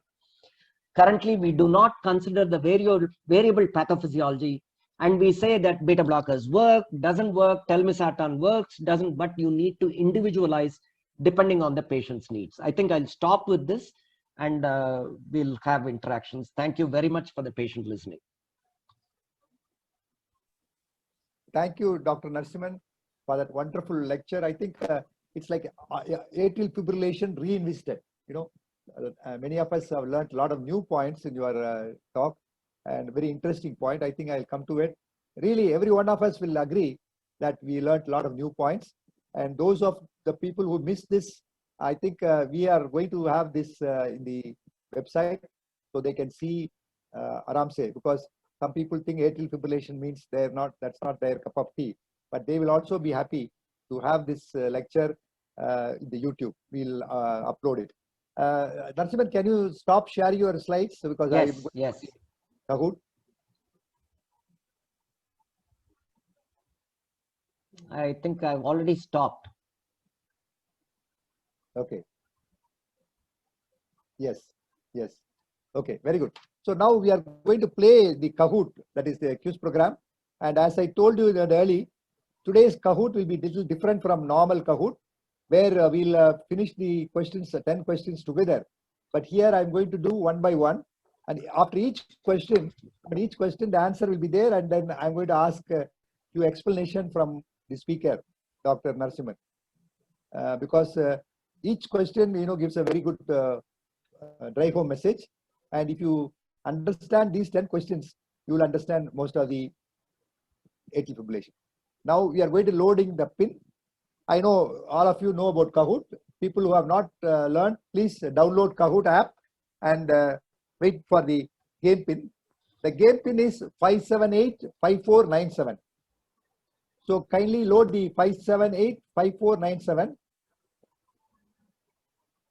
Currently, we do not consider the variable pathophysiology, and we say that beta blockers work, doesn't work, telmisartan works, doesn't, but you need to individualize depending on the patient's needs. I think I'll stop with this, and we'll have interactions. Thank you very much for the patient listening. Thank you, Dr. Narasimhan, for that wonderful lecture. I think it's like atrial fibrillation reinvested. Many of us have learned a lot of new points in your talk, and very interesting point. I think I'll come to it. Really, every one of us will agree that we learned a lot of new points. And those of the people who missed this, I think we are going to have this in the website so they can see Aramse, because some people think atrial fibrillation means that's not their cup of tea, but they will also be happy to have this lecture in the YouTube. We'll upload it. Narasimhan, can you stop sharing your slides? Because yes. Kahoot. I think I've already stopped. Okay. Yes. Okay, very good. So now we are going to play the Kahoot, that is the quiz program. And as I told you earlier, today's Kahoot will be a little different from normal Kahoot, where we'll finish the questions, 10 questions together. But here I'm going to do one by one. And after each question, the answer will be there. And then I'm going to ask you explanation from the speaker, Dr. Narasimhan. Because each question, gives a very good drive-home message. And if you understand these 10 questions, you will understand most of the atrial fibrillation. Now we are going to loading the pin. I know all of you know about Kahoot. People who have not learned, please download Kahoot app and wait for the game pin. The game pin is 5785497. So kindly load the 5785497.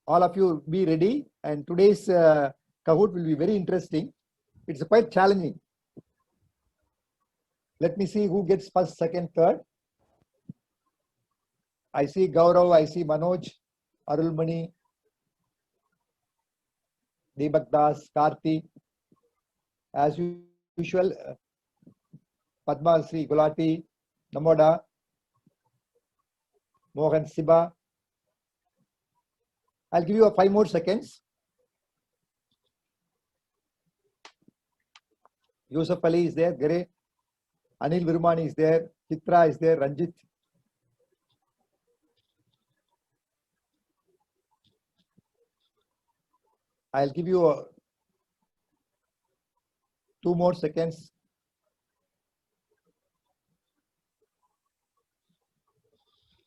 All of you be ready, and today's Kahoot will be very interesting. It's quite challenging. Let me see who gets first, second, third. I see Gaurav, I see Manoj, Arulmani, Deepak Das, Karthi. As usual, Padma Sri Gulati, Namoda, Mohan Siba. I'll give you 5 more seconds. Yusuf Ali is there, Gare. Anil Virmani is there, Chitra is there, Ranjit. I'll give you 2 more seconds.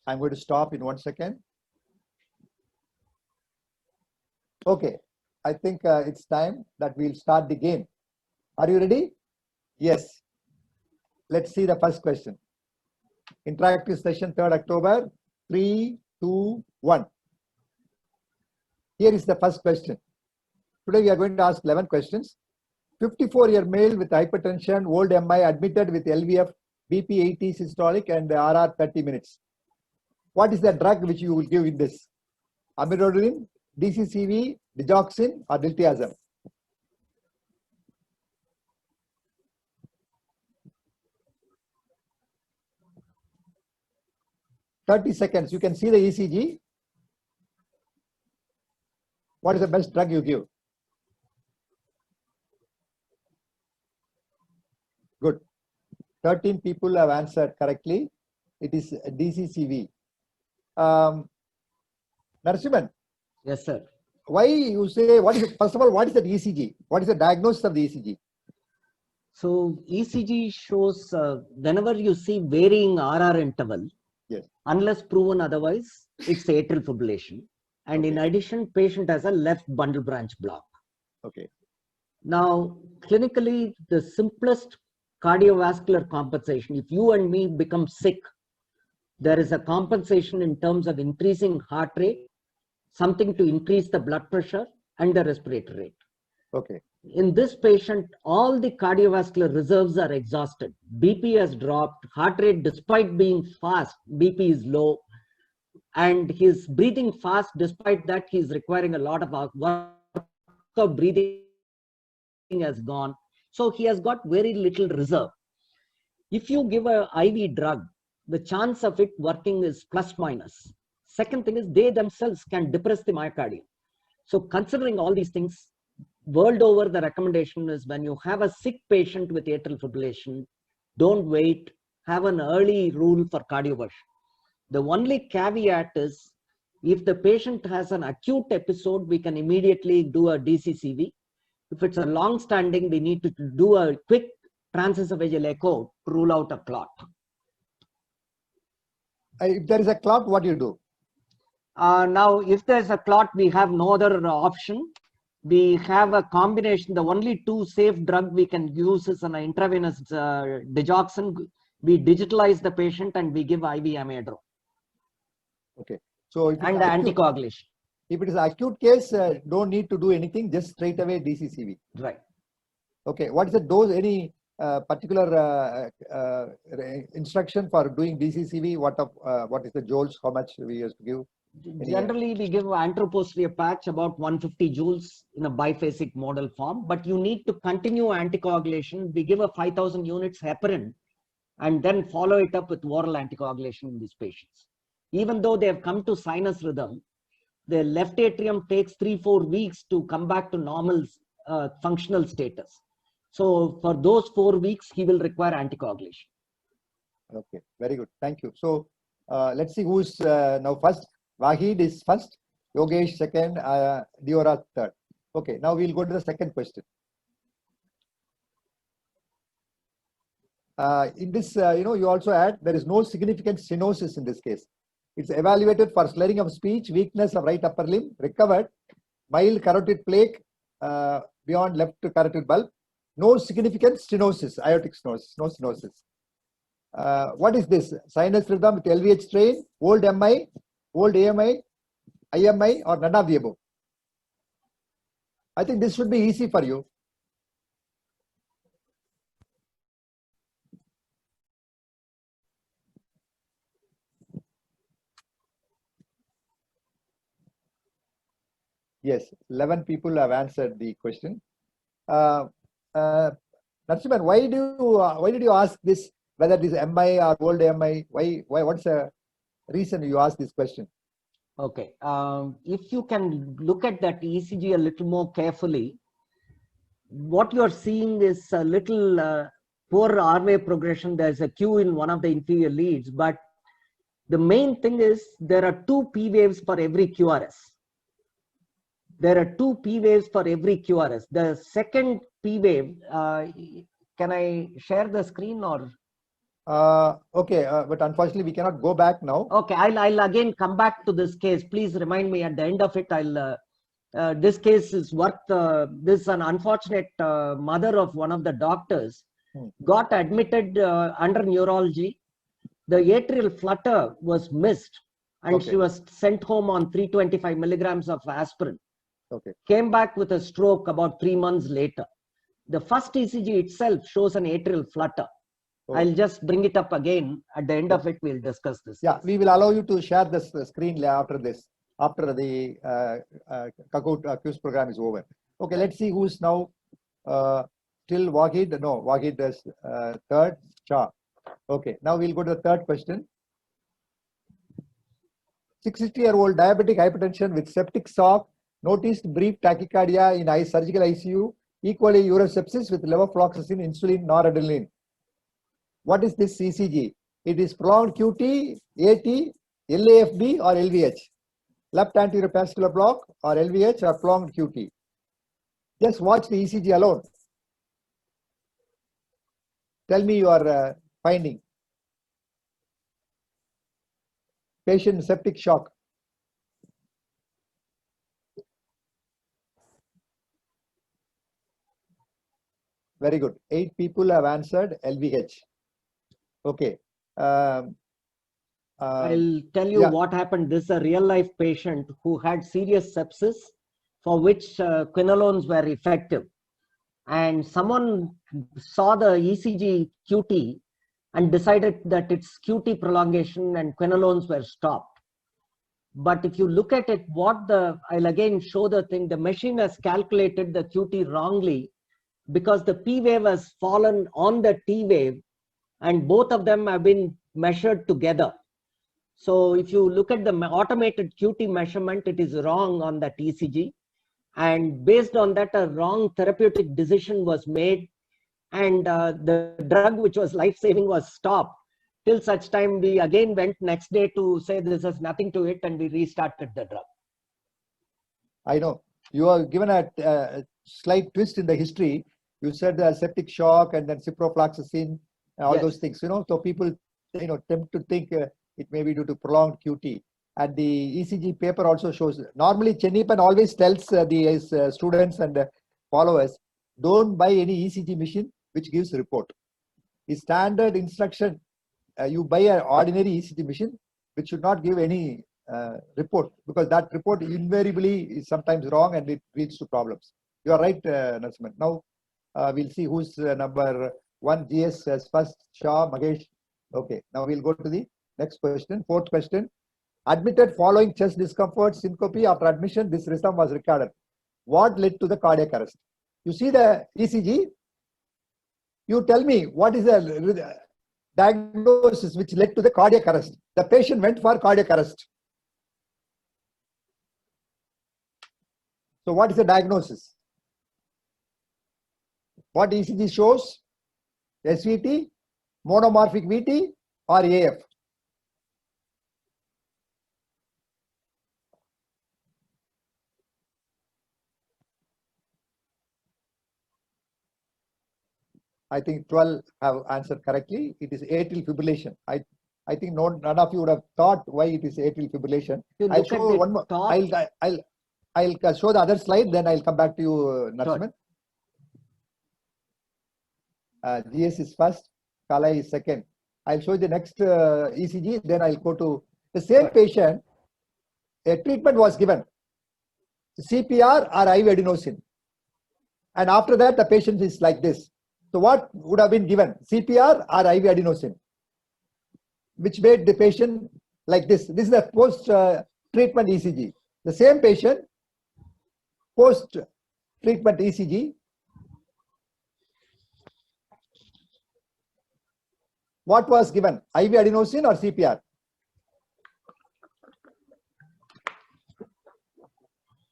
I'm going to stop in 1 second. Okay, I think it's time that we'll start the game. Are you ready? Yes. Let's see the first question. Interactive session, 3rd October, 3, 2, 1. Here is the first question. Today we are going to ask 11 questions. 54-year male with hypertension, old MI, admitted with LVF, BP 80 systolic and RR 30 minutes. What is the drug which you will give in this? Amirodulin, DCCV, digoxin or diltiazem? "30 seconds. You can see the ECG. What is the best drug you give? Good. 13 people have answered correctly. It is DCCV. Narasimhan. Yes, sir. Why you say, first of all, what is the ECG? What is the diagnosis of the ECG? So ECG shows whenever you see varying RR interval, Yes. unless proven otherwise, it's atrial fibrillation. And in addition, patient has a left bundle branch block. Okay. Now, clinically, the simplest cardiovascular compensation, if you and me become sick, there is a compensation in terms of increasing heart rate, something to increase the blood pressure and the respiratory rate. Okay. In this patient, all the cardiovascular reserves are exhausted. BP has dropped, heart rate, despite being fast, BP is low, and he's breathing fast. Despite that, he's requiring a lot of work. Breathing has gone. So he has got very little reserve. If you give a IV drug, the chance of it working is plus minus. Second thing is they themselves can depress the myocardium. So considering all these things, world over, the recommendation is when you have a sick patient with atrial fibrillation, don't wait, have an early rule for cardioversion. The only caveat is if the patient has an acute episode, we can immediately do a DCCV. If it's a long standing, we need to do a quick transesophageal echo to rule out a clot. If there is a clot, what do you do? Now, if there's a clot, we have no other option. We have a combination. The only two safe drug we can use is an intravenous digoxin. We digitalize the patient and we give IV amiodarone. Okay. So if and the anticoagulation. If it is an acute case, don't need to do anything, just straight away DCCV. Right. Okay. What is the dose? Any particular instruction for doing DCCV? What is the joules? How much we used to give? Generally, we give anteroposterior patch about 150 joules in a biphasic model form, but you need to continue anticoagulation. We give a 5,000 units heparin and then follow it up with oral anticoagulation in these patients. Even though they have come to sinus rhythm, the left atrium takes 3-4 weeks to come back to normal functional status. So for those 4 weeks, he will require anticoagulation. Okay, very good. Thank you. So let's see who's now first. Wahid is first, Yogesh second, Diora third. Okay, now we'll go to the second question. In this, you also add there is no significant stenosis in this case. It's evaluated for slurring of speech, weakness of right upper limb, recovered, mild carotid plaque beyond left carotid bulb, no significant stenosis, aortic stenosis, no stenosis. What is this? Sinus rhythm with LVH strain, old MI, old AMI, IMI, or none of the above? I think this should be easy for you. Yes, 11 people have answered the question. Narasimhan, why did you ask this? Whether this MI or old MI? Why? What's the reason you asked this question? Okay, if you can look at that ECG a little more carefully, what you are seeing is a little poor R-wave progression. There's a Q in one of the inferior leads, but the main thing is there are 2 P waves for every QRS. There are 2 P waves for every QRS. The second P wave, can I share the screen or? Okay, but unfortunately we cannot go back now. Okay, I'll again come back to this case. Please remind me at the end of it. This case is worth, this is an unfortunate mother of one of the doctors, got admitted under neurology. The atrial flutter was missed and she was sent home on 325 milligrams of aspirin. Okay. Came back with a stroke about 3 months later. The first ECG itself shows an atrial flutter. I'll just bring it up again. At the end of it, we'll discuss this. Yeah, we will allow you to share this screen after this, after the Kahoot quiz program is over. Okay, let's see who's now still Wahid. No, Wahid is third, Shah. Okay, now we'll go to the third question. 60-year-old diabetic hypertension with septic shock, noticed brief tachycardia in surgical ICU, equally urosepsis with levofloxacin, insulin, noradrenaline. What is this ECG? It is prolonged QT, AT, LAFB or LVH. Left anterior fascicular block or LVH or prolonged QT. Just watch the ECG alone. Tell me your finding. Patient septic shock. Very good. 8 people have answered LVH. Okay. I'll tell you what happened. This is a real life patient who had serious sepsis for which quinolones were effective. And someone saw the ECG QT and decided that it's QT prolongation and quinolones were stopped. But if you look at it, I'll again show the thing, the machine has calculated the QT wrongly because the P wave has fallen on the T wave and both of them have been measured together. So if you look at the automated QT measurement, it is wrong on that ECG. And based on that, a wrong therapeutic decision was made. And the drug, which was life-saving, was stopped. Till such time, we again went next day to say this has nothing to it, and we restarted the drug. I know. You have given a slight twist in the history. You said the septic shock and then ciprofloxacin, all those things, So people, tend to think it may be due to prolonged QT. And the ECG paper also shows, normally Chenniappan always tells the students and followers, don't buy any ECG machine which gives report. The standard instruction, you buy an ordinary ECG machine which should not give any report, because that report invariably is sometimes wrong and it leads to problems. You are right, Narasimhan. Now we'll see who's number 1. GS as first, Shah, Magesh. Okay, now we'll go to the next question. 4th question. Admitted following chest discomfort, syncope. After admission, this rhythm was recorded. What led to the cardiac arrest? You see the ECG. You tell me what is the diagnosis which led to the cardiac arrest. The patient went for cardiac arrest. So what is the diagnosis? What ECG shows? SVT, monomorphic VT, or AF? I think 12 have answered correctly. It is atrial fibrillation. I think none of you would have thought why it is atrial fibrillation. I'll show one more. I'll show the other slide, then I'll come back to you, Narasimhan. GS is first, Kala is second. I'll show you the next ECG, then I'll go to the same patient. A treatment was given, CPR or IV adenosine. And after that, the patient is like this. So what would have been given, CPR or IV adenosine, which made the patient like this? This is the post-treatment ECG. The same patient, post-treatment ECG. What was given, IV adenosine or CPR?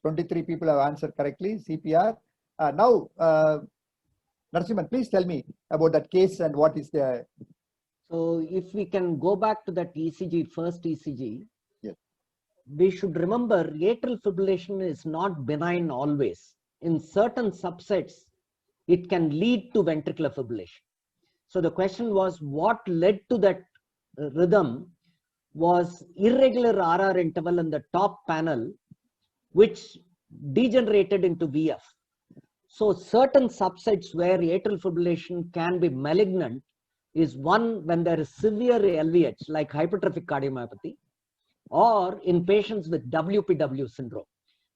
23 people have answered correctly, CPR. Now, Narasimhan, please tell me about that case and what is the... So if we can go back to that ECG, first ECG, yes, we should remember atrial fibrillation is not benign always. In certain subsets, it can lead to ventricular fibrillation. So the question was, what led to that rhythm was irregular RR interval in the top panel, which degenerated into VF. So certain subsets where atrial fibrillation can be malignant is one when there is severe LVH like hypertrophic cardiomyopathy, or in patients with WPW syndrome.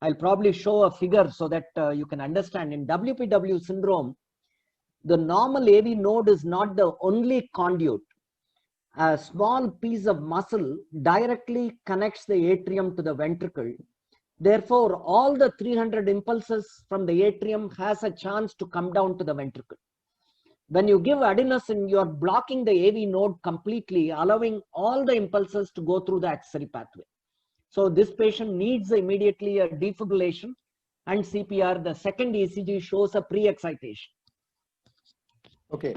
I'll probably show a figure so that you can understand. In WPW syndrome, the normal AV node is not the only conduit. A small piece of muscle directly connects the atrium to the ventricle. Therefore, all the 300 impulses from the atrium has a chance to come down to the ventricle. When you give adenosine, you are blocking the AV node completely, allowing all the impulses to go through the accessory pathway. So this patient needs immediately a defibrillation and CPR. The second ECG shows a pre-excitation. Okay.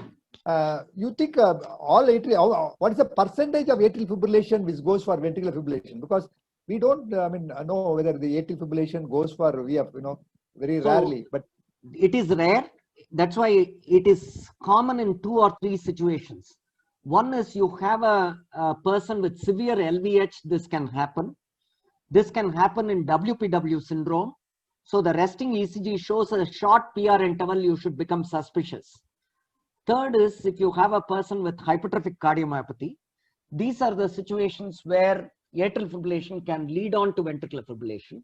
You think all atrial, what is the percentage of atrial fibrillation which goes for ventricular fibrillation? Because we don't, know whether the atrial fibrillation goes for VF, very rarely. But it is rare. that's why it is common in 2 or 3 situations. One is you have a person with severe LVH, this can happen. This can happen in WPW syndrome. So the resting ECG shows a short PR interval, you should become suspicious. Third is if you have a person with hypertrophic cardiomyopathy, these are the situations where atrial fibrillation can lead on to ventricular fibrillation.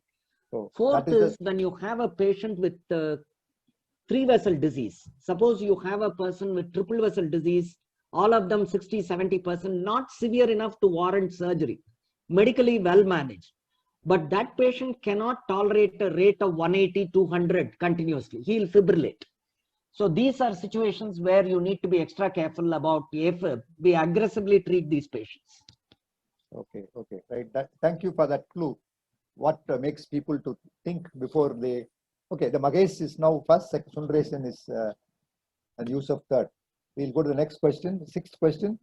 So Fourth is when you have a patient with 3 vessel disease. Suppose you have a person with triple vessel disease, all of them 60–70%, not severe enough to warrant surgery, medically well managed. But that patient cannot tolerate a rate of 180–200 continuously. He'll fibrillate. So these are situations where you need to be extra careful about if we aggressively treat these patients. Okay, right. Thank you for that clue. What makes people to think before they. Okay, the Magesh is now first, second Sundaresan is and Yusuf third. We'll go to the next question, 6th question.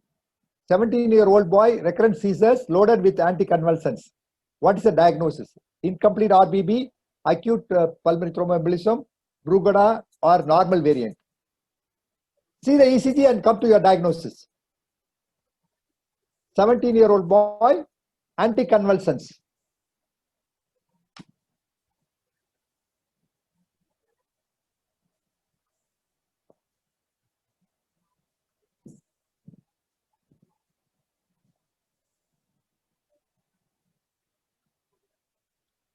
17-year-old boy, recurrent seizures, loaded with anticonvulsants. What is the diagnosis? Incomplete RBB, acute pulmonary thromboembolism, Brugada, or normal variant? See the ECG and come to your diagnosis. 17-year-old boy, anticonvulsants.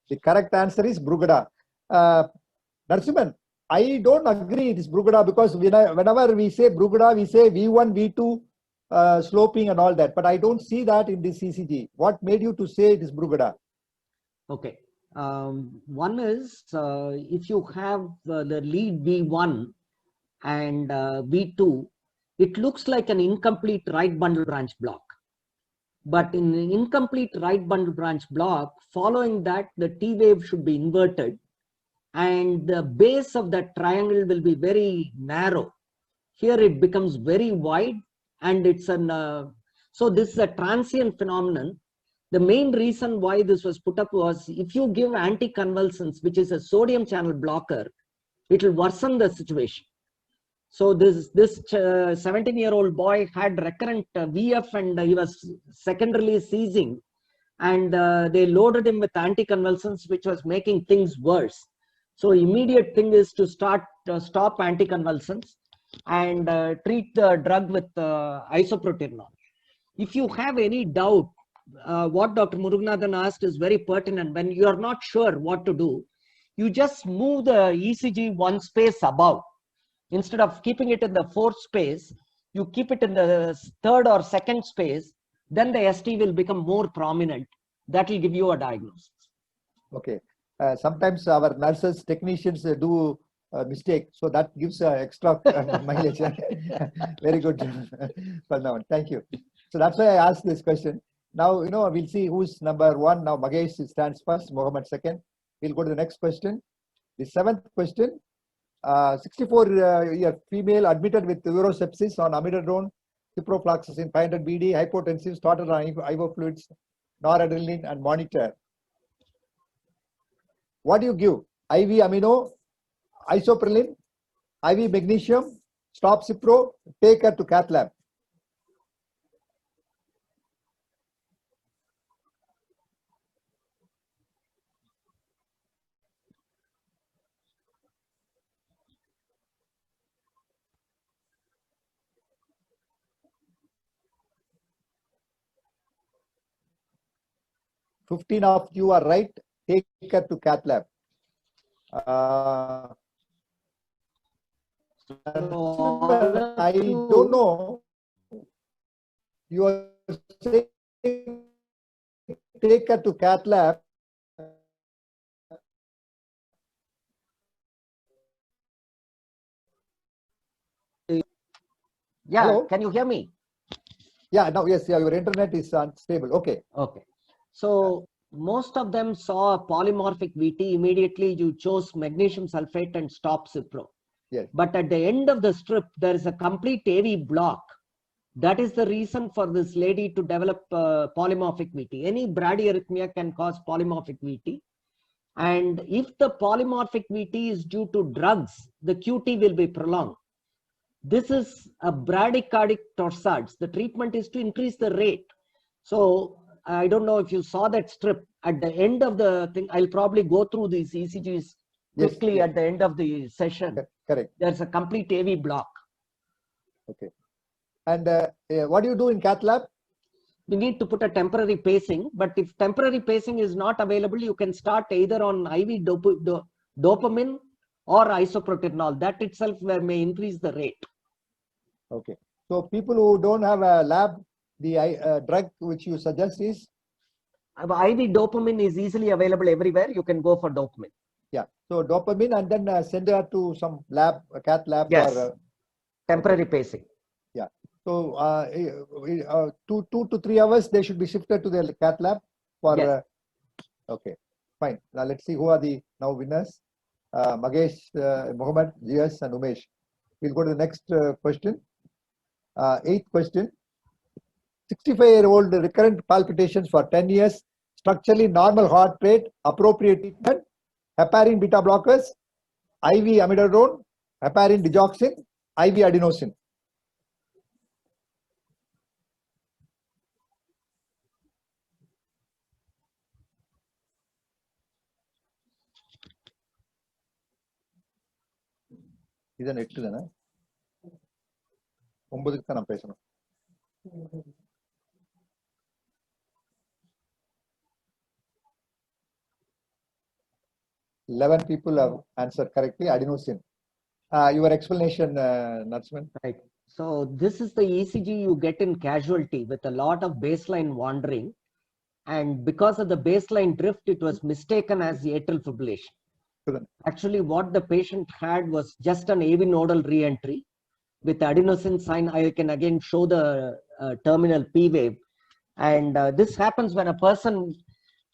The correct answer is Brugada. Narasimhan, I don't agree it is Brugada because whenever we say Brugada, we say V1, V2 sloping and all that. But I don't see that in this ECG. What made you to say it is Brugada? Okay. One is if you have the lead V1 and V2, it looks like an incomplete right bundle branch block. But in an incomplete right bundle branch block, following that, the T wave should be inverted and the base of that triangle will be very narrow. Here it becomes very wide and it's so this is a transient phenomenon. The main reason why this was put up was if you give anticonvulsants, which is a sodium channel blocker, it will worsen the situation. So this 17-year-old boy had recurrent VF and he was secondarily seizing, and they loaded him with anticonvulsants, which was making things worse. So immediate thing is to stop anticonvulsants and treat the drug with isoproterenol. If you have any doubt, what Dr. Muruganathan asked is very pertinent. When you are not sure what to do, you just move the ECG one space above. Instead of keeping it in the 4th space, you keep it in the 3rd or 2nd space, then the ST will become more prominent. That will give you a diagnosis. Okay. Sometimes our nurses, technicians do a mistake, so that gives extra mileage. Very good, Palnavan. Thank you. So that's why I asked this question. Now, we'll see who's number 1. Now, Magesh stands first, Mohammed second. We'll go to the next question. The 7th question. 64-year female admitted with urosepsis on amiodarone, ciprofloxacin 500 BD, hypotensive, started on IV fluids, noradrenaline, and monitor. What do you give? IV amino, isoprelin, IV magnesium, stop cipro, take her to cath lab. $15 of you are right. Take her to cath lab. I don't know. You are saying take her to cath lab. Yeah, hello? Can you hear me? Yeah, now yes, yeah, your internet is unstable. Okay. Okay. So most of them saw a polymorphic VT. Immediately you chose magnesium sulfate and stop cipro. Yes. But at the end of the strip, there is a complete AV block. That is the reason for this lady to develop polymorphic VT. Any bradyarrhythmia can cause polymorphic VT. And if the polymorphic VT is due to drugs, the QT will be prolonged. This is a bradycardic torsades. The treatment is to increase the rate. So I don't know if you saw that strip at the end of the thing. I'll probably go through these ECGs quickly at the end of the session. Correct. There's a complete AV block. Okay. And what do you do in cath lab? We need to put a temporary pacing, but if temporary pacing is not available, you can start either on IV dopamine or isoproterenol. That itself may increase the rate. Okay. So people who don't have a lab, the drug which you suggest is? IV dopamine is easily available everywhere. You can go for dopamine. Yeah. So dopamine and then send her to some lab, cath lab. Yes. For temporary pacing. Yeah. So 2 to 3 hours they should be shifted to the cath lab for. Yes. Okay. Fine. Now let's see who are the now winners. Magesh, Mohammed, GS, and Umesh. We'll go to the next question. 8th question. 65-year-old recurrent palpitations for 10 years, structurally normal heart rate, appropriate treatment, heparin beta blockers, IV amiodarone, heparin digoxin, IV adenosine. இதான் 8 தானே 9க்கு தான் நான் பேசணும். Eleven people have answered correctly. Adenosine. Your explanation, Narsman. Right. So this is the ECG you get in casualty with a lot of baseline wandering, and because of the baseline drift, it was mistaken as the atrial fibrillation. Actually, what the patient had was just an AV nodal re-entry with adenosine sign. I can again show the terminal P wave, and this happens when a person,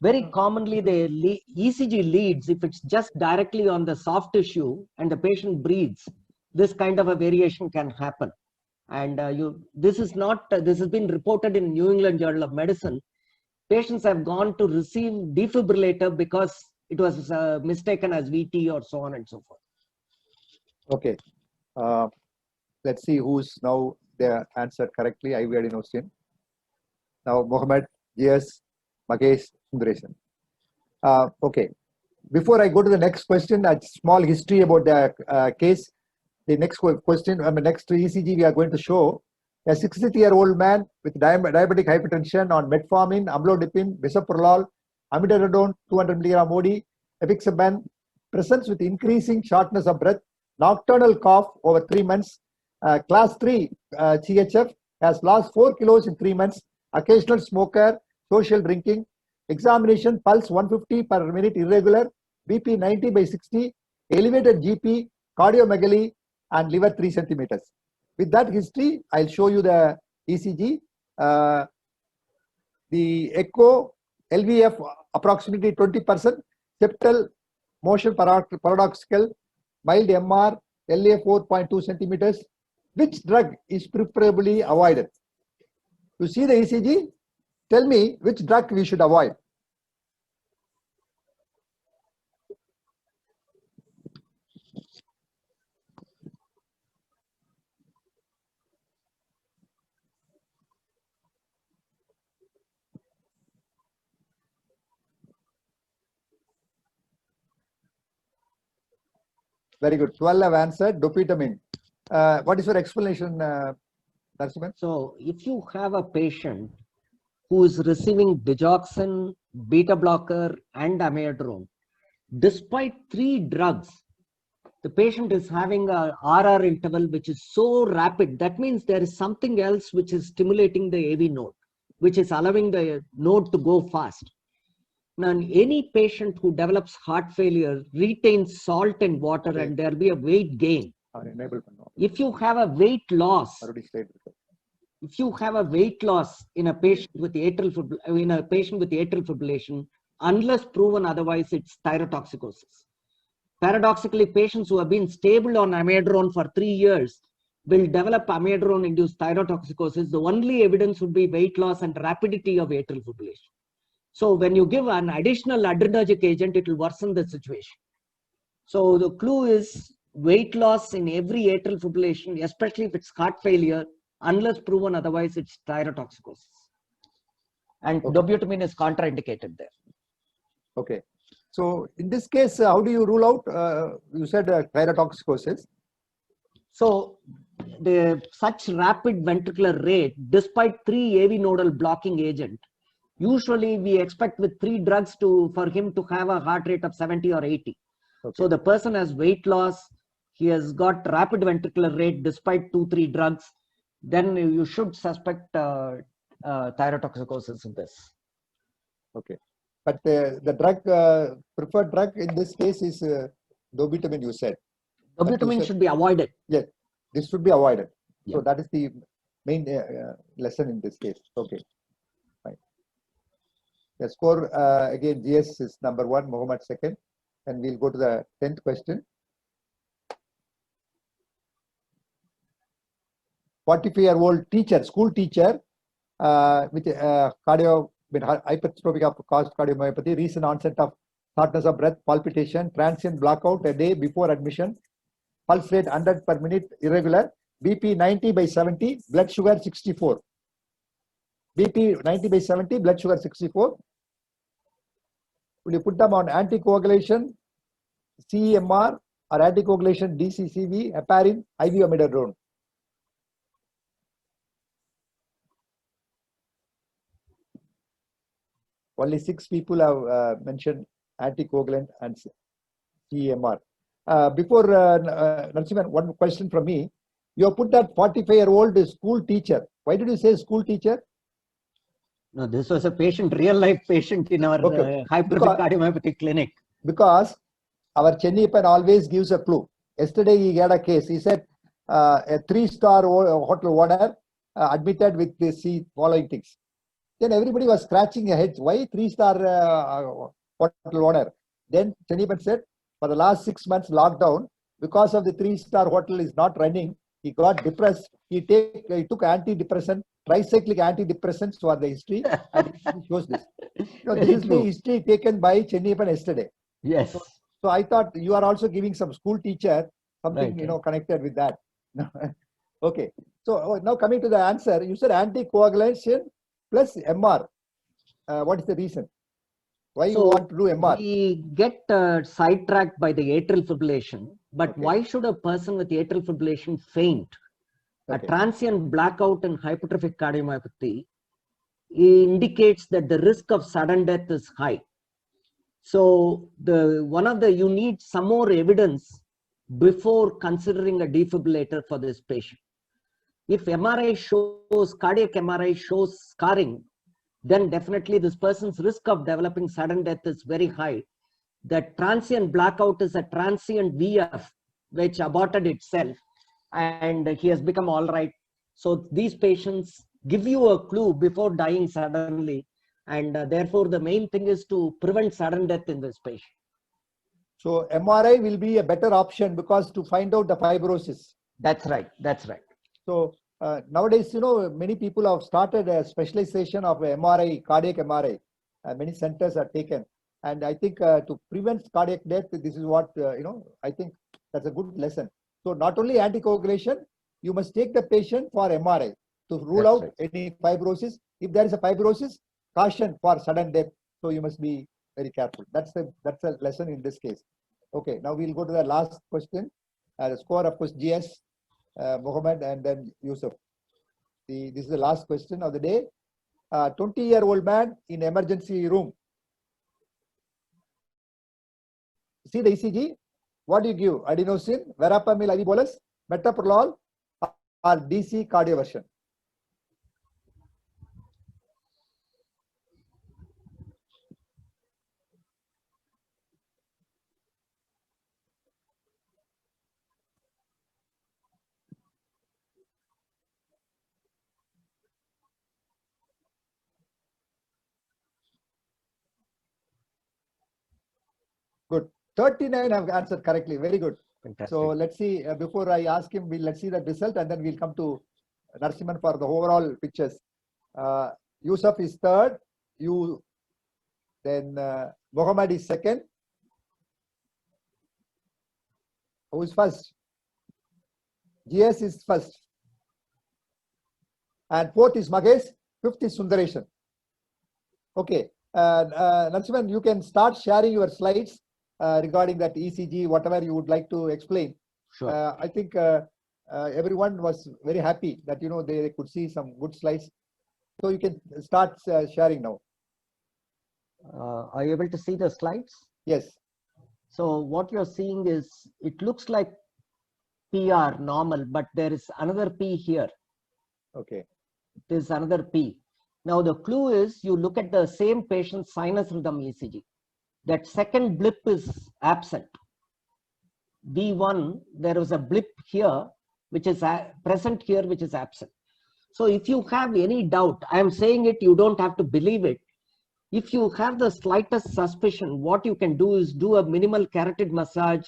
very commonly the ECG leads, if it's just directly on the soft tissue and the patient breathes, this kind of a variation can happen. And this has been reported in New England Journal of Medicine. Patients have gone to receive defibrillator because it was mistaken as VT or so on and so forth. Okay. Let's see who's now they answered correctly. IV adenosine. Now Mohammed, yes, Magesh, Sundaresan. Okay. Before I go to the next question, a small history about the case. The next question, next ECG we are going to show a 63-year-old man with diabetic hypertension on metformin, amlodipine, bisoprolol, amiodarone, 200 mg OD, apixaban, presents with increasing shortness of breath, nocturnal cough over 3 months, class 3 CHF, has lost 4 kilos in 3 months, occasional smoker, social drinking, examination, pulse 150 per minute irregular, BP 90/60, elevated GP, cardiomegaly, and liver 3 centimeters. With that history, I'll show you the ECG. The echo, LVF approximately 20%, septal motion paradoxical, mild MR, LA 4.2 centimeters. Which drug is preferably avoided? To see the ECG, tell me which drug we should avoid. Very good. 12 have answered. Dopamine. What is your explanation, Narasimhan? So if you have a patient who is receiving digoxin, beta blocker, and amiodarone, despite 3 drugs, the patient is having a RR interval which is so rapid. That means there is something else which is stimulating the AV node, which is allowing the node to go fast. Now, any patient who develops heart failure retains salt and water, and there will be a weight gain. If you have a weight loss, in a patient with atrial fibrillation, unless proven otherwise, it's thyrotoxicosis. Paradoxically, patients who have been stable on amiodarone for 3 years will develop amiodarone-induced thyrotoxicosis. The only evidence would be weight loss and rapidity of atrial fibrillation. So when you give an additional adrenergic agent, it will worsen the situation. So the clue is weight loss in every atrial fibrillation, especially if it's heart failure, unless proven otherwise, it's thyrotoxicosis. And dobutamine is contraindicated there. Okay. So in this case, how do you rule out, you said thyrotoxicosis? So such rapid ventricular rate, despite 3 AV nodal blocking agent, usually we expect with 3 drugs for him to have a heart rate of 70 or 80. Okay. So the person has weight loss, he has got rapid ventricular rate despite 2-3 drugs, then you should suspect thyrotoxicosis in this. Okay. But the drug, preferred drug in this case is dobutamine, you said. Dobutamine should be avoided. Yes, this should be avoided. Yeah. So that is the main lesson in this case. Okay, fine. The score again, GS is number 1, Mohammed second, and we'll go to the 10th question. 45-year-old teacher, school teacher, with hypertrophic caused cardiomyopathy, recent onset of shortness of breath, palpitation, transient blackout a day before admission, pulse rate 100 per minute, irregular, BP 90/70, blood sugar 64. BP 90/70, blood sugar 64. Will you put them on anticoagulation, CEMR, or anticoagulation DCCV, heparin, IV amiodarone? Only 6 people have mentioned anticoagulant and CEMR. Before Narasimhan, one question from me. You have put that 45-year-old school teacher. Why did you say school teacher? No, this was a patient, real life patient in our hypertrophic cardiomyopathy clinic. Because our Chenniappan always gives a clue. Yesterday he had a case. He said a 3-star hotel owner admitted with the following things. Then everybody was scratching their heads. Why 3-star hotel owner? Then Chenniappan said, for the last 6 months lockdown, because of the 3-star hotel is not running, he got depressed. He took antidepressant, tricyclic antidepressants for the history, and he shows this. This is the history taken by Chenniappan yesterday. Yes. So I thought you are also giving some school teacher something connected with that. Okay. So now coming to the answer, you said anticoagulation plus MR. What is the reason? Why you want to do MR? We get sidetracked by the atrial fibrillation, but why should a person with atrial fibrillation faint? A transient blackout in hypertrophic cardiomyopathy indicates that the risk of sudden death is high. So you need some more evidence before considering a defibrillator for this patient. If cardiac MRI shows scarring, then definitely this person's risk of developing sudden death is very high. That transient blackout is a transient VF which aborted itself and he has become all right. So these patients give you a clue before dying suddenly, and therefore the main thing is to prevent sudden death in this patient. So MRI will be a better option because to find out the fibrosis. That's right. That's right. So nowadays, many people have started a specialization of MRI, cardiac MRI. Many centers are taken. And I think to prevent cardiac death, this is what, I think that's a good lesson. So not only anticoagulation, you must take the patient for MRI to rule out any fibrosis. If there is a fibrosis, caution for sudden death. So you must be very careful. That's a lesson in this case. Okay, now we'll go to the last question. The score, of course, GS, Mohammed, and then Yusuf. This is the last question of the day. 20-year-old man in emergency room. See the ECG. What do you give? Adenosine, verapamil, IV bolus, metoprolol, or DC cardioversion? Good. 39 have answered correctly. Very good. Fantastic. So let's see. Before I ask him, let's see the result, and then we'll come to Narasimhan for the overall pictures. Yusuf is third. Then Mohammed is second. Who is first? GS is first. And fourth is Magesh. Fifth is Sundareshan. Okay. Narasimhan, you can start sharing your slides regarding that ECG, whatever you would like to explain. Sure. I think everyone was very happy that they could see some good slides. So you can start sharing now. Are you able to see the slides? Yes. So what you're seeing is, it looks like PR normal, but there is another P here. Okay. There's another P. Now the clue is, you look at the same patient's sinus rhythm ECG. That second blip is absent. B1, there was a blip here, which is present here, which is absent. So if you have any doubt, I am saying it, you don't have to believe it. If you have the slightest suspicion, what you can do is do a minimal carotid massage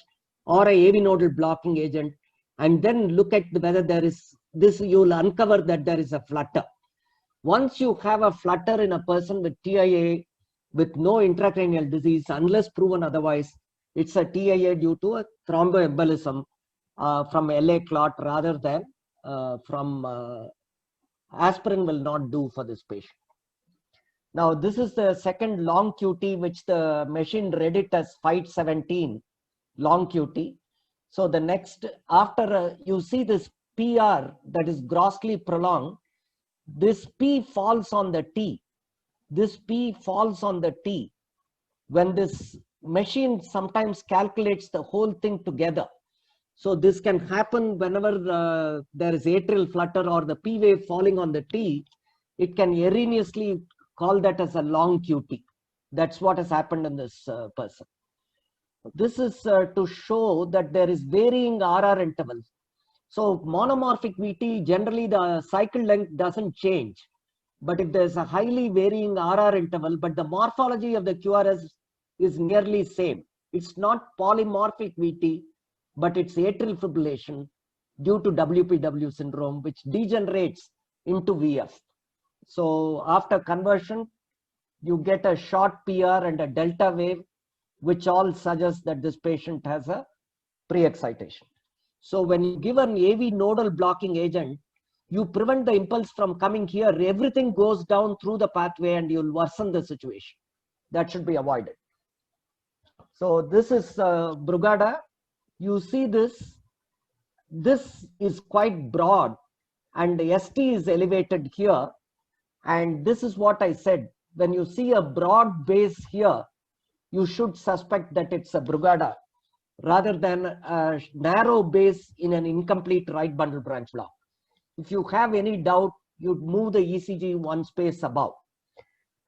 or a AV nodal blocking agent, and then look at whether there is this, you will uncover that there is a flutter. Once you have a flutter in a person with TIA with no intracranial disease, unless proven otherwise, it's a TIA due to a thromboembolism from LA clot rather than from aspirin will not do for this patient. Now this is the second long QT, which the machine read it as 517 long QT. So the next, after you see this PR that is grossly prolonged, this P falls on the T. This P falls on the T. When this machine sometimes calculates the whole thing together. So this can happen whenever there is atrial flutter or the P wave falling on the T. It can erroneously call that as a long QT. That's what has happened in this person. This is to show that there is varying RR intervals. So monomorphic VT, generally the cycle length doesn't change. But if there's a highly varying RR interval, but the morphology of the QRS is nearly same. It's not polymorphic VT, but it's atrial fibrillation due to WPW syndrome, which degenerates into VF. So after conversion, you get a short PR and a delta wave, which all suggest that this patient has a pre-excitation. So when you give an AV nodal blocking agent, you prevent the impulse from coming here. Everything goes down through the pathway and you'll worsen the situation. That should be avoided. So this is Brugada. You see this. This is quite broad and the ST is elevated here. And this is what I said. When you see a broad base here, you should suspect that it's a Brugada rather than a narrow base in an incomplete right bundle branch block. If you have any doubt, you'd move the ECG one space above.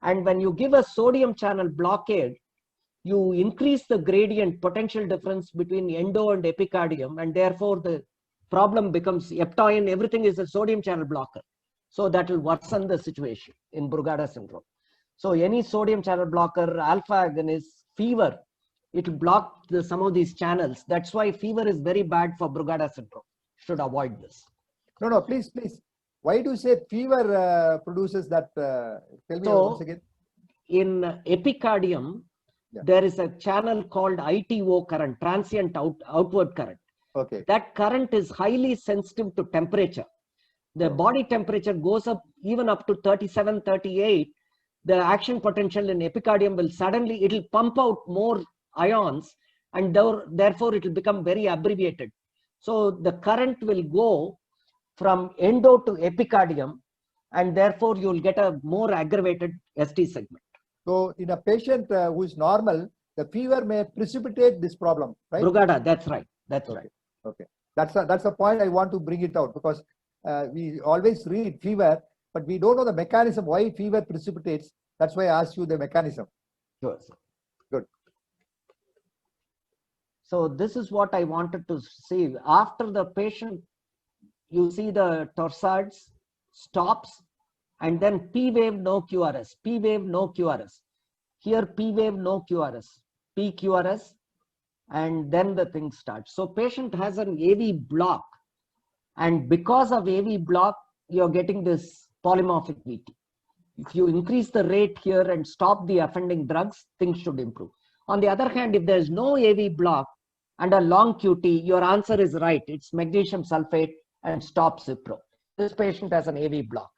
And when you give a sodium channel blockade, you increase the gradient potential difference between endo and epicardium, and therefore the problem becomes eptoin. Everything is a sodium channel blocker. So that will worsen the situation in Brugada syndrome. So any sodium channel blocker, alpha agonist, fever, it will block some of these channels. That's why fever is very bad for Brugada syndrome. Should avoid this. No, please. Why do you say fever produces that? Tell me once again. In epicardium, there is a channel called ITO current, transient outward current. Okay. That current is highly sensitive to temperature. The body temperature goes up even up to 37, 38. The action potential in epicardium will suddenly, it will pump out more ions and therefore it will become very abbreviated. So the current will go from endo to epicardium and therefore you will get a more aggravated ST segment. So in a patient who is normal, the fever may precipitate this problem, right? Brugada, that's right. That's right. Okay. That's the point I want to bring it out, because we always read fever, but we don't know the mechanism why fever precipitates. That's why I asked you the mechanism. Sure. Good. So this is what I wanted to see. After the patient, you see the torsades stops and then P wave, no QRS, P wave, no QRS. Here P wave, no QRS, P QRS, and then the thing starts. So patient has an AV block, and because of AV block, you're getting this polymorphic VT. If you increase the rate here and stop the offending drugs, things should improve. On the other hand, if there is no AV block and a long QT, your answer is right. It's magnesium sulfate and stop Cipro. This patient has an AV block.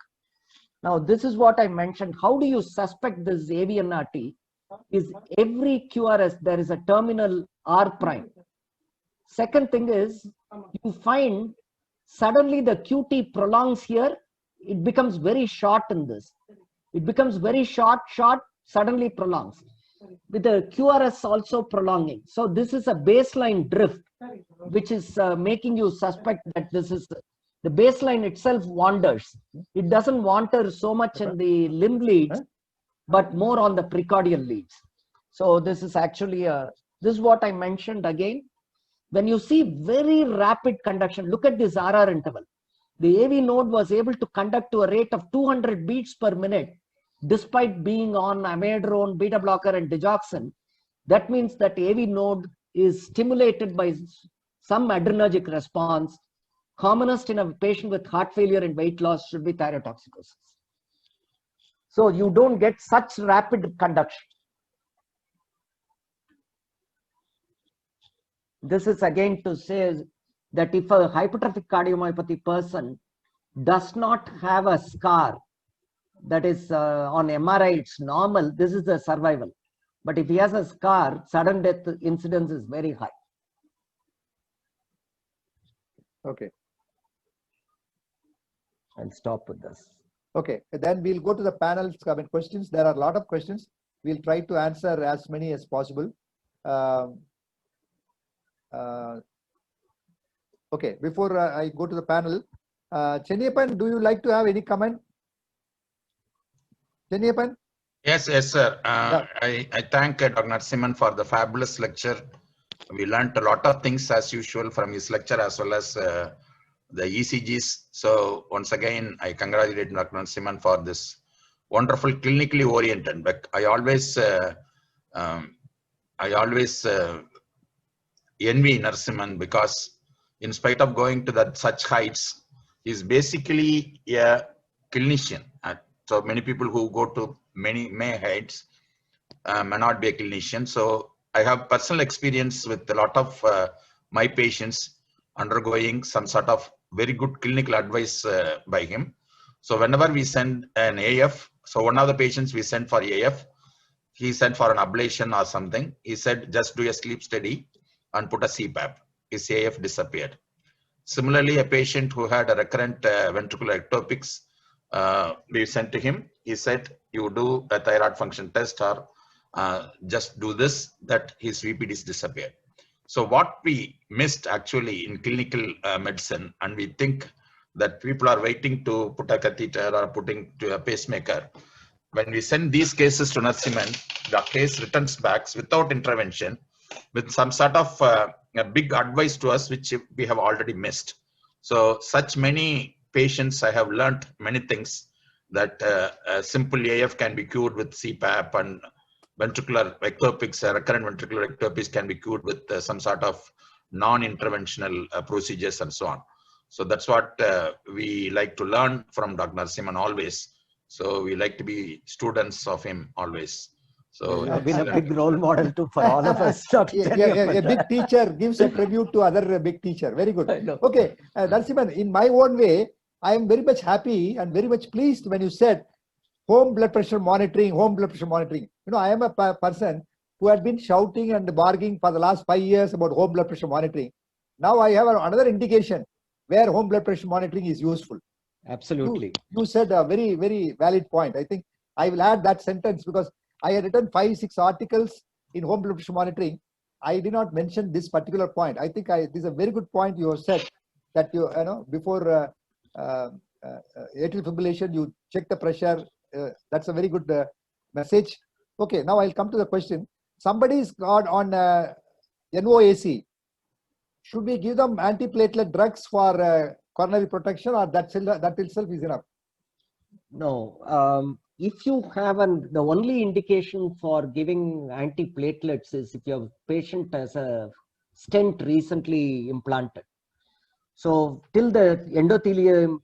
Now, this is what I mentioned. How do you suspect this AVNRT? Is every QRS, there is a terminal R prime. Second thing is, you find suddenly the QT prolongs here. It becomes very short in this. It becomes very short, suddenly prolongs. With the QRS also prolonging. So this is a baseline drift, which is making you suspect that this is, the baseline itself wanders. It doesn't wander so much in the limb leads, but more on the precordial leads. So this is actually this is what I mentioned again. When you see very rapid conduction, look at this RR interval. The AV node was able to conduct to a rate of 200 beats per minute, despite being on amiodarone, beta blocker, and digoxin. That means that AV node is stimulated by some adrenergic response. Commonest in a patient with heart failure and weight loss should be thyrotoxicosis. So you don't get such rapid conduction. This is again to say that if a hypertrophic cardiomyopathy person does not have a scar, that is on MRI, it's normal, this is the survival. But if he has a scar, sudden death incidence is very high. Okay. I'll stop with this. Okay, then we'll go to the panel's questions. There are a lot of questions. We'll try to answer as many as possible. Okay, before I go to the panel, Chenniappan, do you like to have any comment? Chenniappan? Yes, sir. I thank Dr. Narasimhan for the fabulous lecture. We learned a lot of things as usual from his lecture as well as the ECGs. So once again, I congratulate Dr. Narasimhan for this wonderful clinically oriented. But I always envy Narasimhan because in spite of going to such heights, he's basically a clinician. So many people who go to many heights may not be a clinician. So I have personal experience with a lot of my patients undergoing some sort of very good clinical advice by him. So whenever we send an AF, so one of the patients we sent for AF, he sent for an ablation or something. He said, just do a sleep study and put a CPAP. His AF disappeared. Similarly, a patient who had a recurrent ventricular ectopics, we sent to him. He said, you do a thyroid function test or just do this, that his VPDs disappeared. So what we missed actually in clinical medicine, and we think that people are waiting to put a catheter or putting to a pacemaker. When we send these cases to Narasimhan, the case returns back without intervention with some sort of a big advice to us, which we have already missed. So such many patients, I have learned many things that simple AF can be cured with CPAP and ventricular ectopics, recurrent ventricular ectopics can be cured with some sort of non-interventional procedures and so on. So that's what we like to learn from Dr. Narasimhan always. So we like to be students of him always. So you have been a big role model too for all of us. A big teacher gives a tribute to other big teacher. Very good. Okay, Narasimhan, in my own way, I am very much happy and very much pleased when you said home blood pressure monitoring, You know, I am a person who had been shouting and bargaining for the last 5 years about home blood pressure monitoring. Now I have another indication where home blood pressure monitoring is useful. Absolutely. You said a very, very valid point. I think I will add that sentence because I had written 5-6 articles in home blood pressure monitoring. I did not mention this particular point. I think this is a very good point you have said that you know before atrial fibrillation you check the pressure. That's a very good message. Okay, now I'll come to the question. Somebody's got on NOAC. Should we give them antiplatelet drugs for coronary protection, or that itself is enough? No. If you have the only indication for giving antiplatelets is if your patient has a stent recently implanted. So till the endothelium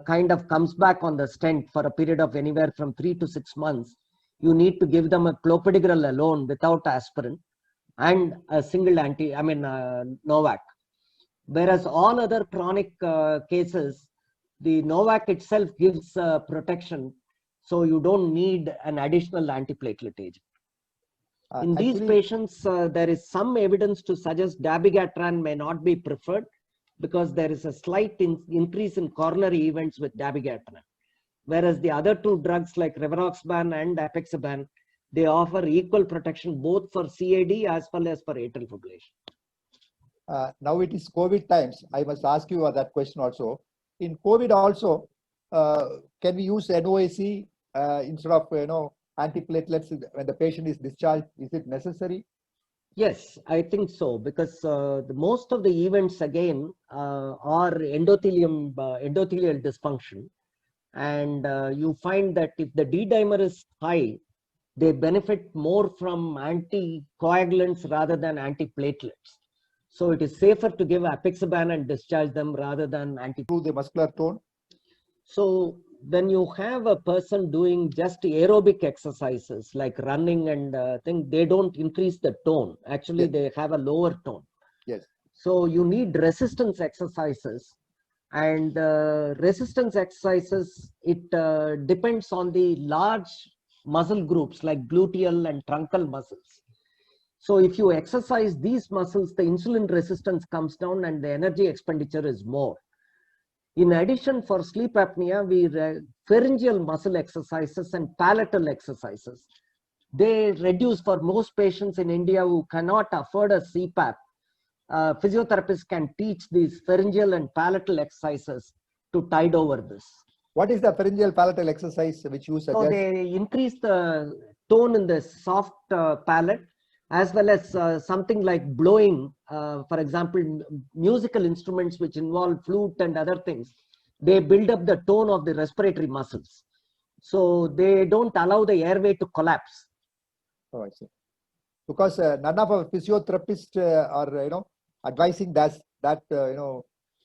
kind of comes back on the stent for a period of anywhere from 3 to 6 months, you need to give them a clopidogrel alone without aspirin and a single Novak. Whereas all other chronic cases, the Novak itself gives protection, so you don't need an additional antiplatelet agent. In these patients, there is some evidence to suggest dabigatran may not be preferred because there is a slight increase in coronary events with dabigatran. Whereas the other two drugs like rivaroxaban and apixaban, they offer equal protection both for CAD as well as for atrial fibrillation. Now it is COVID times. I must ask you that question also. In COVID also, can we use NOAC instead of antiplatelets when the patient is discharged? Is it necessary? Yes, I think so, because most of the events again are endothelial dysfunction, and you find that if the D dimer is high, they benefit more from anticoagulants rather than antiplatelets. So it is safer to give apixaban and discharge them rather than Improve the muscular tone. So when you have a person doing just aerobic exercises like running and they don't increase the tone. Actually, yes. They have a lower tone. Yes. So you need resistance exercises, and resistance exercises, it depends on the large muscle groups like gluteal and truncal muscles. So if you exercise these muscles, the insulin resistance comes down and the energy expenditure is more. In addition, for sleep apnea, we pharyngeal muscle exercises and palatal exercises. They reduce for most patients in India who cannot afford a CPAP. Physiotherapists can teach these pharyngeal and palatal exercises to tide over this. What is the pharyngeal palatal exercise which you suggest? So they increase the tone in the soft palate, as well as something like blowing, for example, musical instruments which involve flute and other things. They build up the tone of the respiratory muscles. So they don't allow the airway to collapse. Oh, I see. Because none of our physiotherapists are, advising that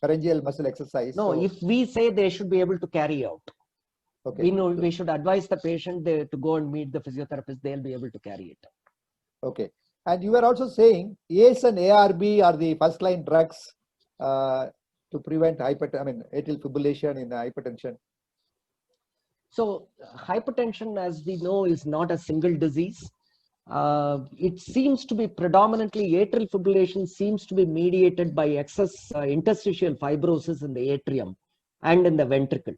pharyngeal muscle exercise. No, so, if we say they should be able to carry out. Okay. We should advise the patient to go and meet the physiotherapist. They'll be able to carry it out. Okay. And you were also saying ACE and ARB are the first line drugs to prevent atrial fibrillation in hypertension. So hypertension, as we know, is not a single disease. It seems to be predominantly atrial fibrillation seems to be mediated by excess interstitial fibrosis in the atrium and in the ventricle.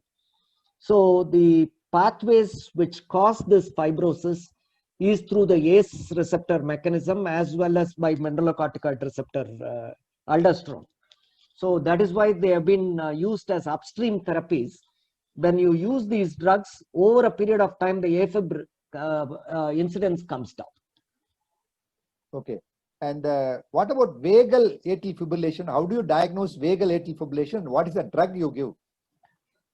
So the pathways which cause this fibrosis is through the ACE receptor mechanism as well as by mineralocorticoid receptor aldosterone. So that is why they have been used as upstream therapies. When you use these drugs over a period of time, the AFib incidence comes down. Okay. And what about vagal atrial fibrillation? How do you diagnose vagal atrial fibrillation? What is the drug you give?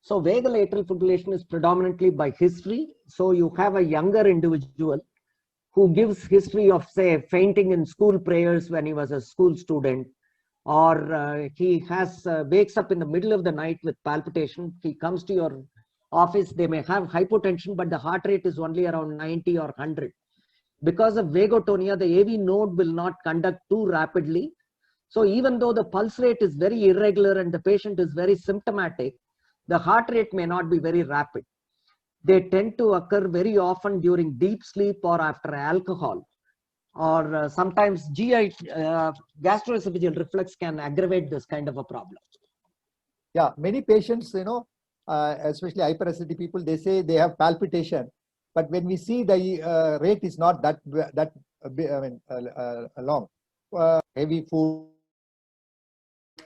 So vagal atrial fibrillation is predominantly by history. So you have a younger individual who gives history of, say, fainting in school prayers when he was a school student, or he has wakes up in the middle of the night with palpitation. He comes to your office, they may have hypotension, but the heart rate is only around 90 or 100. Because of vagotonia, the AV node will not conduct too rapidly. So even though the pulse rate is very irregular and the patient is very symptomatic, the heart rate may not be very rapid. They tend to occur very often during deep sleep or after alcohol, or sometimes GI gastroesophageal reflux can aggravate this kind of a problem. Yeah, many patients, especially hyperacidity people, they say they have palpitation, but when we see the rate is not that long. Heavy food,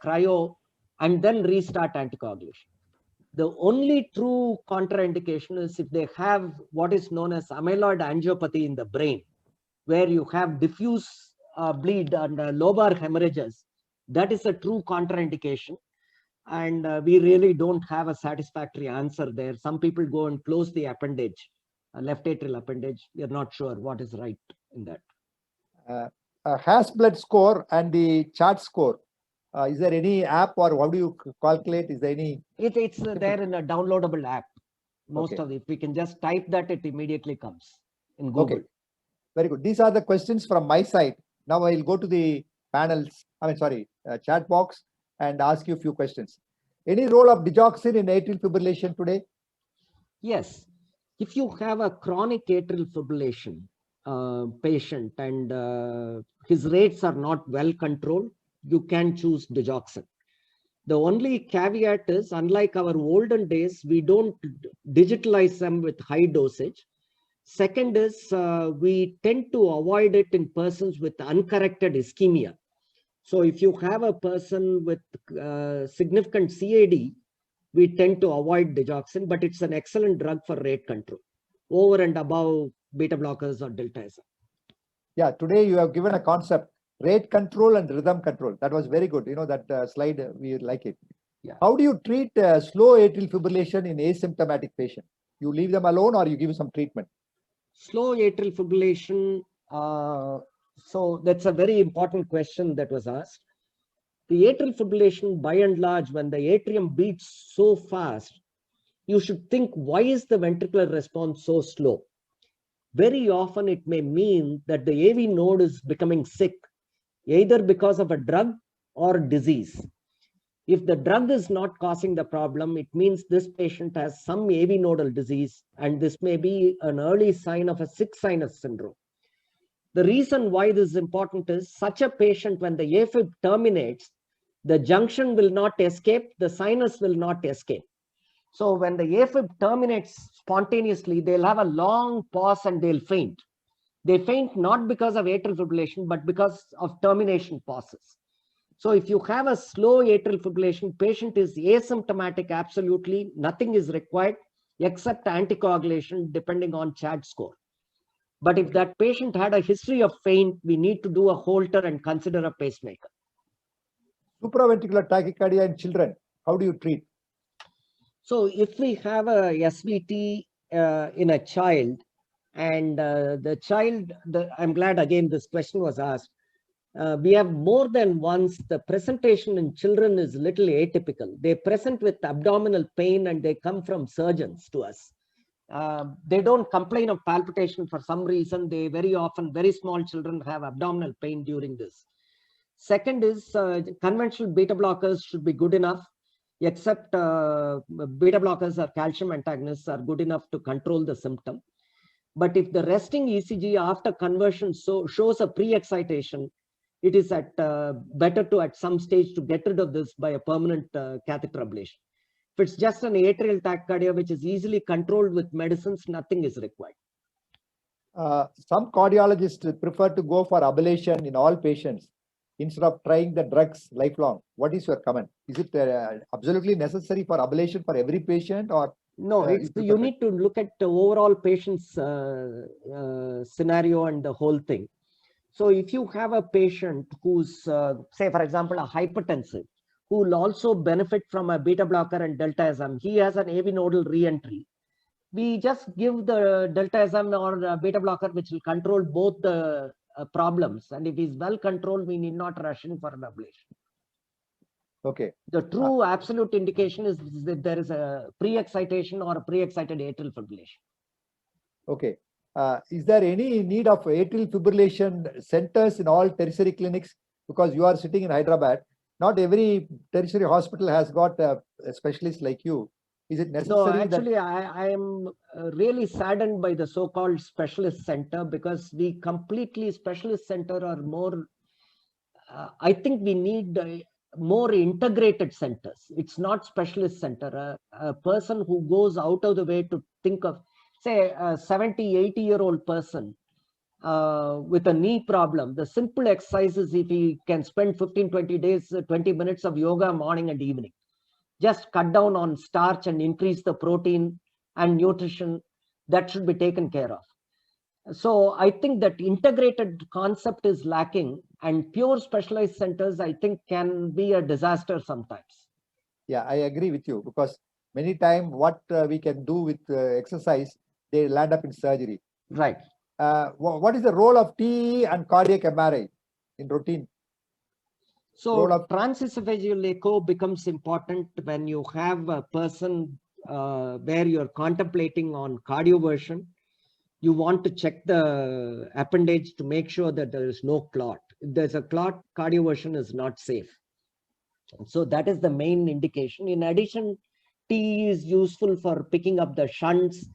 cryo, and then restart anticoagulation. The only true contraindication is if they have what is known as amyloid angiopathy in the brain, where you have diffuse bleed and lobar hemorrhages. That is a true contraindication. And we really don't have a satisfactory answer there. Some people go and close the appendage, left atrial appendage. We are not sure what is right in that. Has blood score and the chart score. Is there any app or how do you calculate? Is there any? It's there in a downloadable app. Most Okay. of it, we can just type that, it immediately comes in Google. Okay. Very good. These are the questions from my side. Now I'll go to the panels, chat box and ask you a few questions. Any role of digoxin in atrial fibrillation today? Yes. If you have a chronic atrial fibrillation patient and his rates are not well controlled, you can choose digoxin. The only caveat is, unlike our olden days, we don't digitalize them with high dosage. Second is, we tend to avoid it in persons with uncorrected ischemia. So if you have a person with significant CAD, we tend to avoid digoxin, but it's an excellent drug for rate control over and above beta blockers or delta-SM. Yeah, today you have given a concept, rate control and rhythm control. That was very good. You know, that slide, we like it. Yeah. How do you treat slow atrial fibrillation in asymptomatic patient? You leave them alone or you give some treatment? Slow atrial fibrillation. So that's a very important question that was asked. The atrial fibrillation, by and large, when the atrium beats so fast, you should think, why is the ventricular response so slow? Very often it may mean that the AV node is becoming sick, either because of a drug or disease. If the drug is not causing the problem, it means this patient has some AV nodal disease, and this may be an early sign of a sick sinus syndrome. The reason why this is important is, such a patient, when the AFib terminates, the junction will not escape, the sinus will not escape. So when the AFib terminates spontaneously, they'll have a long pause and they'll faint. They faint not because of atrial fibrillation, but because of termination pauses. So if you have a slow atrial fibrillation, patient is asymptomatic, absolutely nothing is required except anticoagulation depending on CHAD score. But if that patient had a history of faint, we need to do a Holter and consider a pacemaker. Supraventricular tachycardia in children, how do you treat? So if we have a SVT in a child, and the child, I'm glad again this question was asked. We have more than once, the presentation in children is little atypical. They present with abdominal pain and they come from surgeons to us. They don't complain of palpitation for some reason. They very often, very small children have abdominal pain during this. Second is conventional beta blockers should be good enough, except beta blockers or calcium antagonists are good enough to control the symptom. But if the resting ECG after conversion shows a pre-excitation, it is better to at some stage to get rid of this by a permanent catheter ablation. If it's just an atrial tachycardia which is easily controlled with medicines, nothing is required. Some cardiologists prefer to go for ablation in all patients instead of trying the drugs lifelong. What is your comment? Is it absolutely necessary for ablation for every patient, or? No, you need to look at the overall patient's scenario and the whole thing. So if you have a patient who's, say, for example, a hypertensive, who will also benefit from a beta blocker and delta-SM, he has an AV nodal re-entry. We just give the delta-SM or beta blocker, which will control both the problems. And if he's well controlled, we need not rush in for an ablation. Okay. The true absolute indication is that there is a pre-excitation or a pre-excited atrial fibrillation. Okay. Is there any need of atrial fibrillation centers in all tertiary clinics? Because you are sitting in Hyderabad, not every tertiary hospital has got a specialist like you. Is it necessary? No, actually, I am really saddened by the so-called specialist center, because we completely specialist center are more, I think we need more integrated centers. It's not specialist center. A person who goes out of the way to think of, say, a 70, 80-year-old person with a knee problem, the simple exercises, if he can spend 15, 20 days, 20 minutes of yoga morning and evening, just cut down on starch and increase the protein and nutrition, that should be taken care of. So I think that integrated concept is lacking, and pure specialized centers, I think, can be a disaster sometimes. Yeah, I agree with you, because many times what we can do with exercise, they land up in surgery. Right. What is the role of TE and cardiac MRI in routine? So transesophageal echo becomes important when you have a person where you're contemplating on cardioversion. You want to check the appendage to make sure that there is no clot. If there's a clot, cardioversion is not safe. So that is the main indication. In addition, TE is useful for picking up the shunts,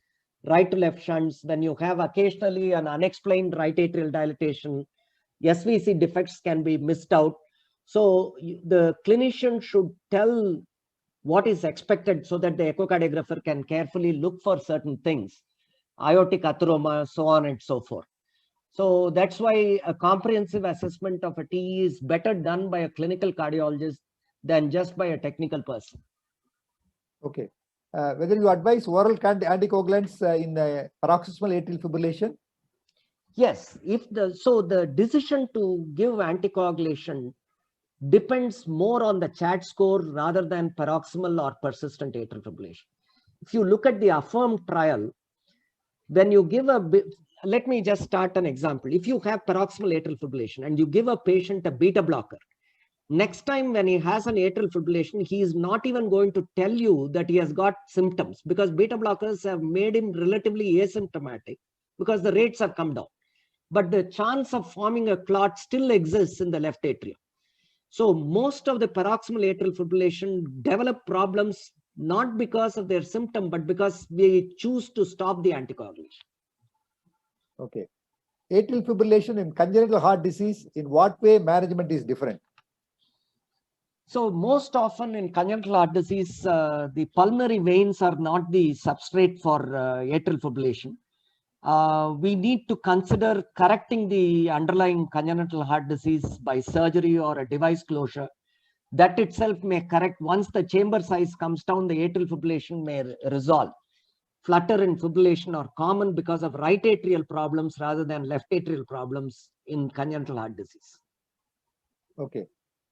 right to left shunts. When you have occasionally an unexplained right atrial dilatation, SVC defects can be missed out. So the clinician should tell what is expected so that the echocardiographer can carefully look for certain things, aortic atheroma, so on and so forth. So that's why a comprehensive assessment of a TE is better done by a clinical cardiologist than just by a technical person. Okay. Whether you advise oral anticoagulants in paroxysmal atrial fibrillation? Yes. So the decision to give anticoagulation depends more on the CHAD score rather than paroxysmal or persistent atrial fibrillation. If you look at the AFFIRM trial, when you give let me just start an example. If you have paroxysmal atrial fibrillation and you give a patient a beta blocker, next time when he has an atrial fibrillation, he is not even going to tell you that he has got symptoms, because beta blockers have made him relatively asymptomatic because the rates have come down. But the chance of forming a clot still exists in the left atrium. So most of the paroxysmal atrial fibrillation develop problems not because of their symptom, but because we choose to stop the anticoagulation. Okay. Atrial fibrillation in congenital heart disease, in what way management is different? So most often in congenital heart disease, the pulmonary veins are not the substrate for atrial fibrillation. We need to consider correcting the underlying congenital heart disease by surgery or a device closure. That itself may correct. Once the chamber size comes down, the atrial fibrillation may resolve. Flutter and fibrillation are common because of right atrial problems rather than left atrial problems in congenital heart disease. Okay.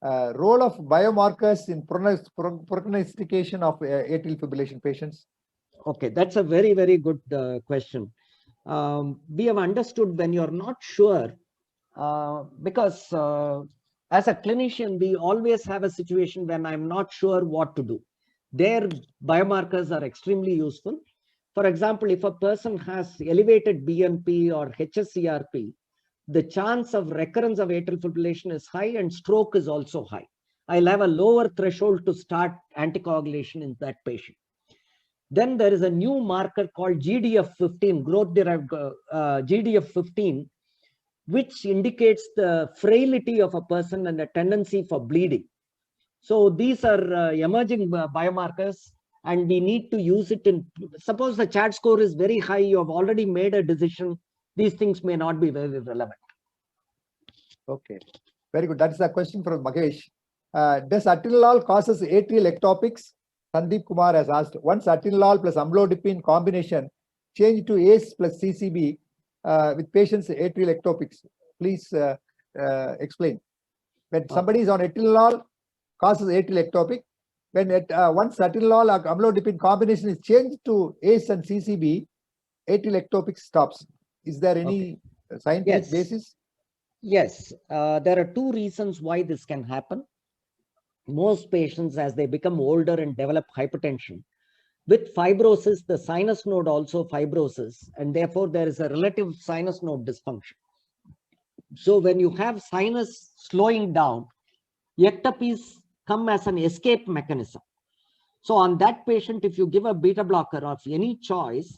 Role of biomarkers in prognostication of atrial fibrillation patients? Okay, that's a very, very good question. We have understood when you're not sure, because as a clinician, we always have a situation when I'm not sure what to do. Their biomarkers are extremely useful. For example, if a person has elevated BNP or HSCRP, the chance of recurrence of atrial fibrillation is high and stroke is also high. I'll have a lower threshold to start anticoagulation in that patient. Then there is a new marker called GDF15, growth-derived GDF15, which indicates the frailty of a person and a tendency for bleeding. So these are emerging biomarkers, and we need to use it in, suppose the CHAD score is very high, you have already made a decision, these things may not be very relevant. Okay, very good. That's the question from Mahesh. Does atenolol causes atrial ectopics? Sandeep Kumar has asked, once atenolol plus amlodipine combination change to ACE plus CCB with patients atrial ectopics. Please explain. When somebody is on atenolol, causes atrial ectopic. When once atenolol or amlodipine combination is changed to ACE and CCB, atrial ectopic stops. Is there any scientific basis? Yes, there are two reasons why this can happen. Most patients, as they become older and develop hypertension, with fibrosis, the sinus node also fibroses, and therefore there is a relative sinus node dysfunction. So when you have sinus slowing down, ectopies come as an escape mechanism. So on that patient, if you give a beta blocker of any choice,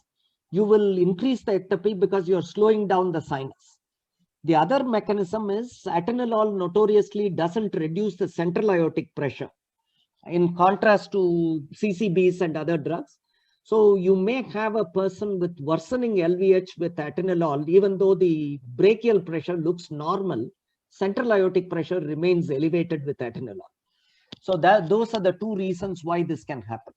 you will increase the ectopy because you're slowing down the sinus. The other mechanism is atenolol notoriously doesn't reduce the central aortic pressure, in contrast to CCBs and other drugs. So you may have a person with worsening LVH with atenolol, even though the brachial pressure looks normal, central aortic pressure remains elevated with atenolol. So those are the two reasons why this can happen.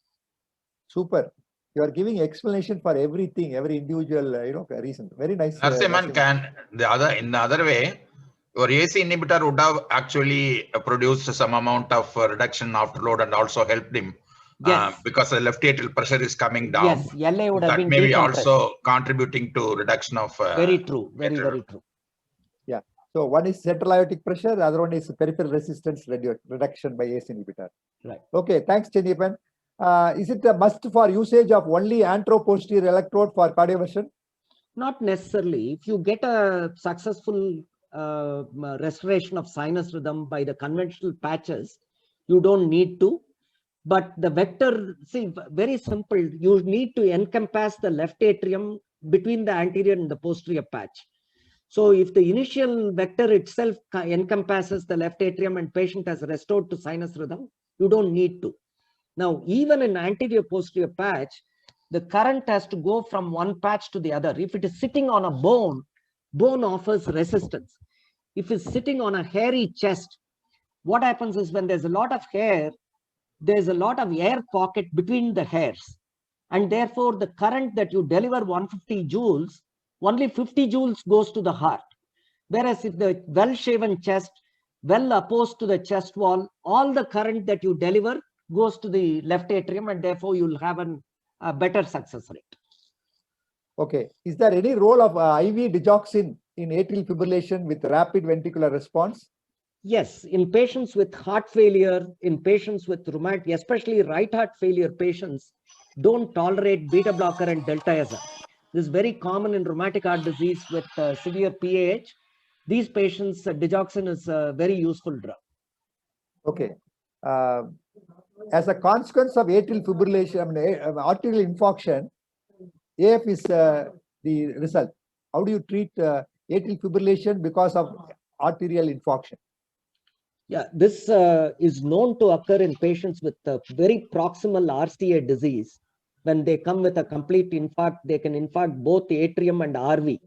Super. You are giving explanation for everything, every individual, reason. Very nice. Narasimhan, in the other way, your AC inhibitor would have actually produced some amount of reduction after load and also helped him. Yes. Because the left atrial pressure is coming down. Yes, LA would have been maybe also contributing to reduction of very true, very true. Yeah. So one is central aortic pressure, the other one is peripheral resistance reduction by ACE inhibitor. Right. Okay, thanks, Chenniappan. Is it a must for usage of only anteroposterior electrode for cardioversion? Not necessarily. If you get a successful restoration of sinus rhythm by the conventional patches, you don't need to. But the vector, see, very simple. You need to encompass the left atrium between the anterior and the posterior patch. So if the initial vector itself encompasses the left atrium and patient has restored to sinus rhythm, you don't need to. Now, even in anterior posterior patch, the current has to go from one patch to the other. If it is sitting on a bone, bone offers resistance. If it's sitting on a hairy chest, what happens is when there's a lot of hair, there's a lot of air pocket between the hairs. And therefore, the current that you deliver 150 joules, only 50 joules goes to the heart. Whereas if the well-shaven chest, well opposed to the chest wall, all the current that you deliver goes to the left atrium, and therefore you'll have a better success rate. Okay. Is there any role of IV digoxin in atrial fibrillation with rapid ventricular response? Yes, in patients with heart failure, in patients with rheumatic, especially right heart failure patients, don't tolerate beta blocker and deltaesol. This is very common in rheumatic heart disease with severe PAH. These patients, digoxin is a very useful drug. Okay. As a consequence of atrial fibrillation, arterial infarction, AF is the result. How do you treat atrial fibrillation because of arterial infarction? Yeah, this is known to occur in patients with very proximal RCA disease. When they come with a complete infarct, they can infarct both atrium and RV.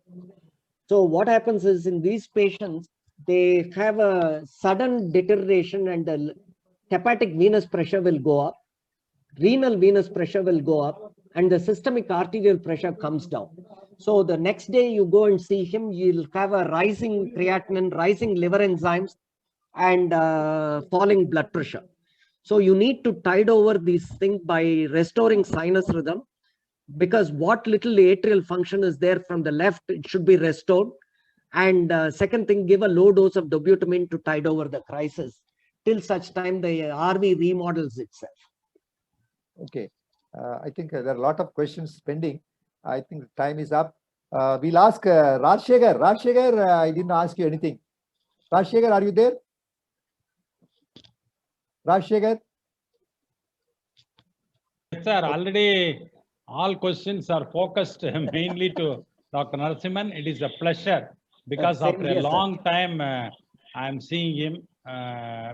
So what happens is in these patients, they have a sudden deterioration and the hepatic venous pressure will go up, renal venous pressure will go up, and the systemic arterial pressure comes down. So the next day you go and see him, you'll have a rising creatinine, rising liver enzymes, and falling blood pressure. So you need to tide over these things by restoring sinus rhythm, because what little atrial function is there from the left, it should be restored. And second thing, give a low dose of dobutamine to tide over the crisis till such time the RV remodels itself. Okay. I think there are a lot of questions pending. I think time is up. We'll ask Rajasekar. Rajasekar, I didn't ask you anything. Rajasekar, are you there? Rajasekar? Yes, sir. Already all questions are focused mainly to Dr. Narasimhan. It is a pleasure because after a long time I'm seeing him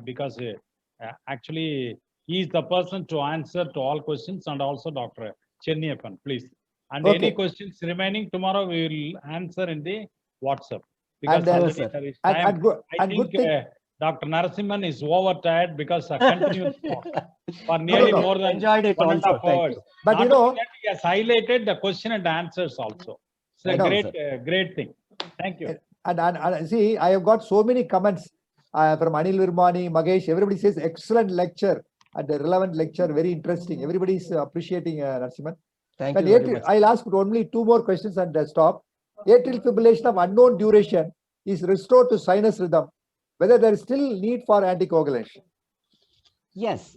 because actually he is the person to answer to all questions, and also Dr. Chenniappan, please. And any questions remaining tomorrow we will answer in the WhatsApp. Because already there is time. I think Dr. Narasimhan is overtired because of continuous talk for nearly more than 1.5 hours. But you know, he has highlighted the question and answers also. It's a great thing. Thank you. And see, I have got so many comments from Anil Virmani, Magesh. Everybody says excellent lecture and the relevant lecture, very interesting. Everybody is appreciating Narasimhan. Thank you very much. I'll ask only 2 more questions and stop. Atrial fibrillation of unknown duration is restored to sinus rhythm. Whether there is still need for anticoagulation? Yes,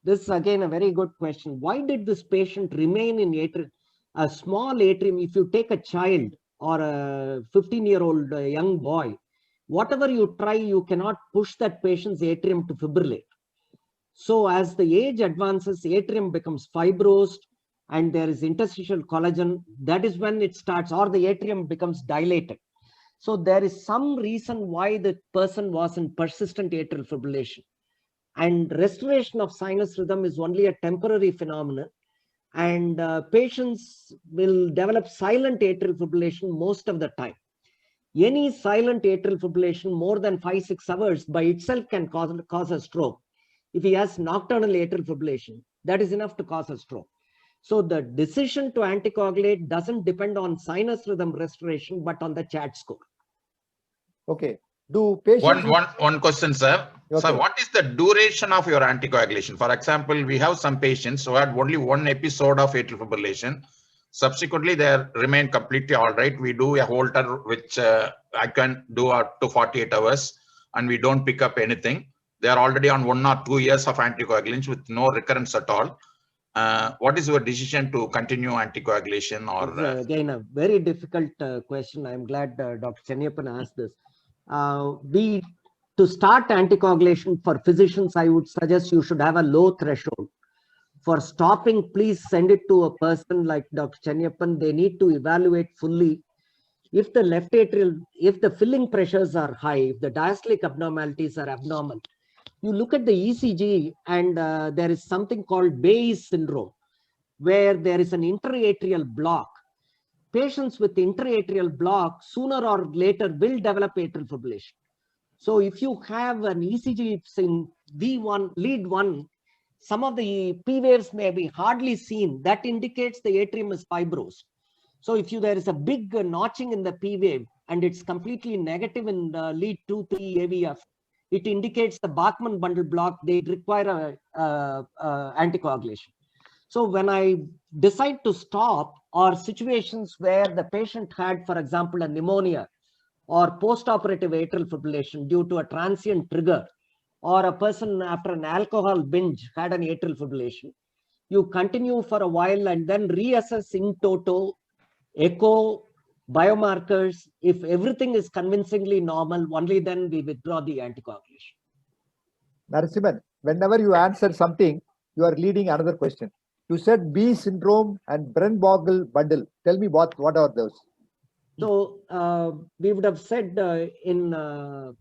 this is again a very good question. Why did this patient remain in atrium? A small atrium, if you take a child or a 15-year-old young boy, whatever you try, you cannot push that patient's atrium to fibrillate. So as the age advances, the atrium becomes fibrosed and there is interstitial collagen. That is when it starts, or the atrium becomes dilated. So there is some reason why the person was in persistent atrial fibrillation. And restoration of sinus rhythm is only a temporary phenomenon. And patients will develop silent atrial fibrillation most of the time. Any silent atrial fibrillation more than 5-6 hours by itself can cause a stroke. If he has nocturnal atrial fibrillation, that is enough to cause a stroke. So the decision to anticoagulate doesn't depend on sinus rhythm restoration, but on the CHAD score. Okay. Do patients... One question, sir. Okay. So what is the duration of your anticoagulation? For example, we have some patients who had only one episode of atrial fibrillation. Subsequently, they remain completely all right. We do a Holter, which I can do up to 48 hours, and we don't pick up anything. They are already on 1 or 2 years of anticoagulants with no recurrence at all. What is your decision to continue anticoagulation? Or again, a very difficult question. I'm glad Dr. Chenniappan asked this. To start anticoagulation for physicians, I would suggest you should have a low threshold. For stopping, please send it to a person like Dr. Chenniappan. They need to evaluate fully. If the left atrial, if the filling pressures are high, if the diastolic abnormalities are abnormal, you look at the ECG and there is something called Bayes syndrome, where there is an interatrial block. Patients with interatrial block sooner or later will develop atrial fibrillation. So if you have an ECG in V1, lead 1, some of the P waves may be hardly seen. That indicates the atrium is fibrosed. So if there is a big notching in the P wave and it's completely negative in lead 2, 3 AVF, it indicates the Bachmann bundle block. They require anticoagulation. So when I decide to stop, or situations where the patient had, for example, a pneumonia or post-operative atrial fibrillation due to a transient trigger, or a person after an alcohol binge had an atrial fibrillation, you continue for a while and then reassess in toto, echo, biomarkers. If everything is convincingly normal, only then we withdraw the anticoagulation. Narasimhan, whenever you answer something, you are leading another question. You said B syndrome and Bren-Bogel bundle. Tell me what are those? So we would have said in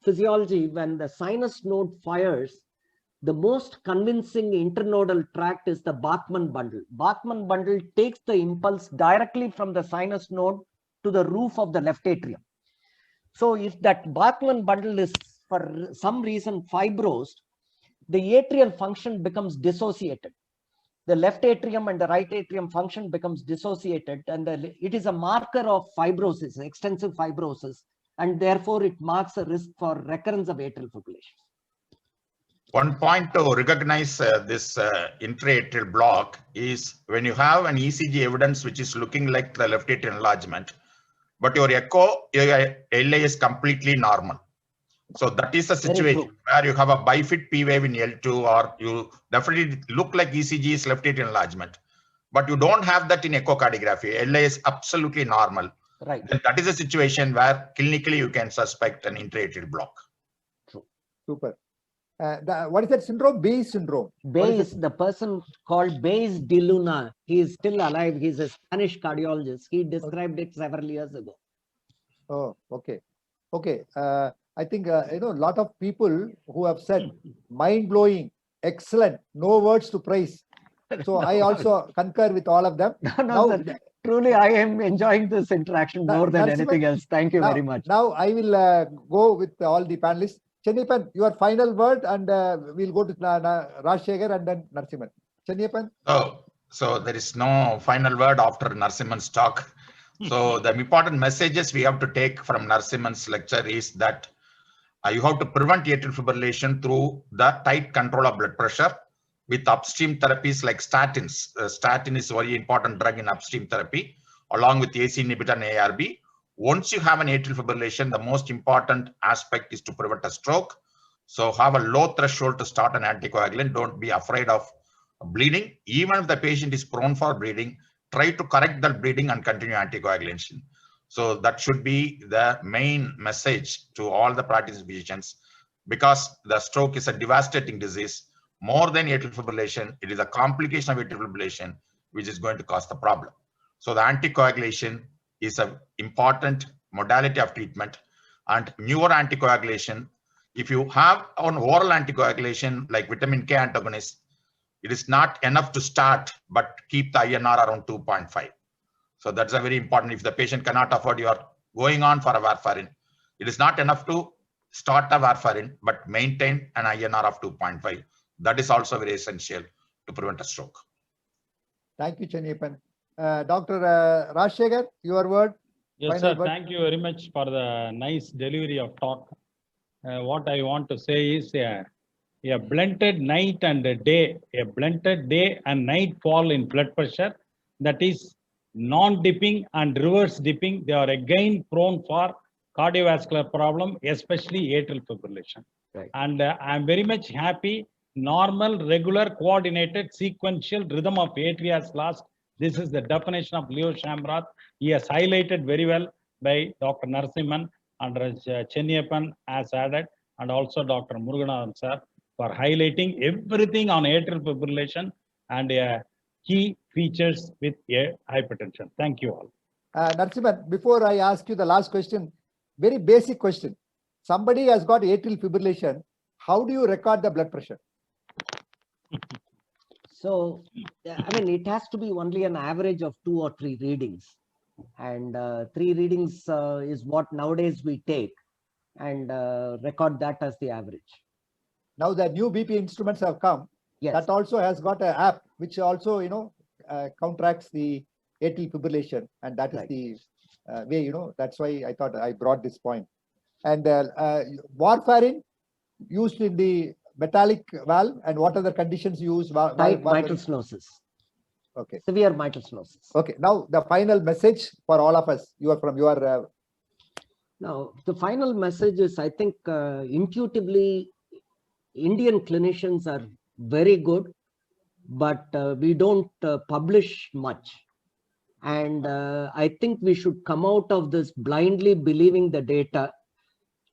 physiology, when the sinus node fires, the most convincing internodal tract is the Bachmann bundle. Bachmann bundle takes the impulse directly from the sinus node to the roof of the left atrium. So if that Bachmann bundle is for some reason fibrosed, the atrial function becomes dissociated. The left atrium and the right atrium function becomes dissociated, and it is a marker of fibrosis, extensive fibrosis, and therefore it marks a risk for recurrence of atrial fibrillation. One point to recognize this intraatrial block is when you have an ECG evidence which is looking like the left atrial enlargement, but your echo, your LA is completely normal. So that is the situation where you have a bifid P wave in L2, or you definitely look like ECG is left atrial enlargement, but you don't have that in echocardiography. LA is absolutely normal. Right. Then that is a situation where clinically you can suspect an intraatrial block. True. Super. What is that syndrome? Bayes syndrome. Bayes, the person called Bayes de Luna, he is still alive. He's a Spanish cardiologist. He described it several years ago. Oh, okay. Okay. I think, a lot of people who have said mind-blowing, excellent, no words to praise. So I also concur with all of them. No, truly, I am enjoying this interaction more than anything else. Thank you very much. Now I will go with all the panelists. Chenniappan, your final word, and we'll go to Rajasekar and then Narasimhan. Chenniappan? So there is no final word after Narasimhan's talk. So the important messages we have to take from Narasimhan's lecture is that you have to prevent atrial fibrillation through the tight control of blood pressure with upstream therapies like statins. Statin is a very important drug in upstream therapy, along with ACE inhibitor and ARB. Once you have an atrial fibrillation, the most important aspect is to prevent a stroke. So have a low threshold to start an anticoagulant. Don't be afraid of bleeding. Even if the patient is prone for bleeding, try to correct that bleeding and continue anticoagulation. So that should be the main message to all the practicing physicians, because the stroke is a devastating disease. More than atrial fibrillation, it is a complication of atrial fibrillation which is going to cause the problem. So the anticoagulation is an important modality of treatment, and newer anticoagulation, if you have an oral anticoagulation like vitamin K antagonist, it is not enough to start, but keep the INR around 2.5. So that's a very important. If the patient cannot afford, you are going on for a warfarin. It is not enough to start a warfarin, but maintain an INR of 2.5. That is also very essential to prevent a stroke. Thank you, Chenniappan. Dr. Rajasekar, your word. Yes, sir. Thank you very much for the nice delivery of talk. What I want to say is a blended night and day, a blended day and night fall in blood pressure that is non-dipping and reverse dipping, they are again prone for cardiovascular problem, especially atrial fibrillation. Right. And I'm very much happy. Normal, regular, coordinated, sequential rhythm of atria is lost. This is the definition of Leo Shamrath. He has highlighted very well by Dr. Narasimhan and Chenniappan has added, and also Dr. Muruganathan sir for highlighting everything on atrial fibrillation and key features with hypertension. Thank you all. Narasimhan, before I ask you the last question, very basic question. Somebody has got atrial fibrillation. How do you record the blood pressure? So, I mean, it has to be only an average of 2 or 3 readings. And 3 readings is what nowadays we take and record that as the average. Now the new BP instruments have come. Yes. That also has got an app which also, counteracts the atrial fibrillation. And that is Right. the way, that's why I thought I brought this point. And warfarin used in the metallic valve, and what other conditions you use? Tight mitral stenosis. Okay. Severe mitral stenosis. Okay. Now the final message for all of us. You are from your. Now, the final message is, I think intuitively, Indian clinicians are very good, but we don't publish much. And I think we should come out of this blindly believing the data.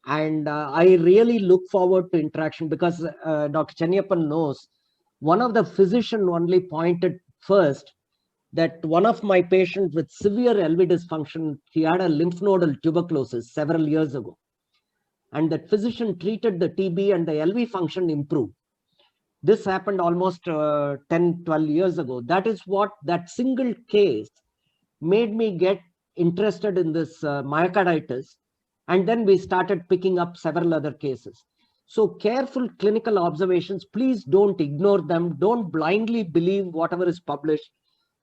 And I really look forward to interaction because Dr. Chenniappan knows one of the physician only pointed first that one of my patients with severe LV dysfunction, he had a lymph nodal tuberculosis several years ago. And that physician treated the TB and the LV function improved. This happened almost 10, 12 years ago. That is what that single case made me get interested in this myocarditis. And then we started picking up several other cases. So careful clinical observations, please don't ignore them. Don't blindly believe whatever is published.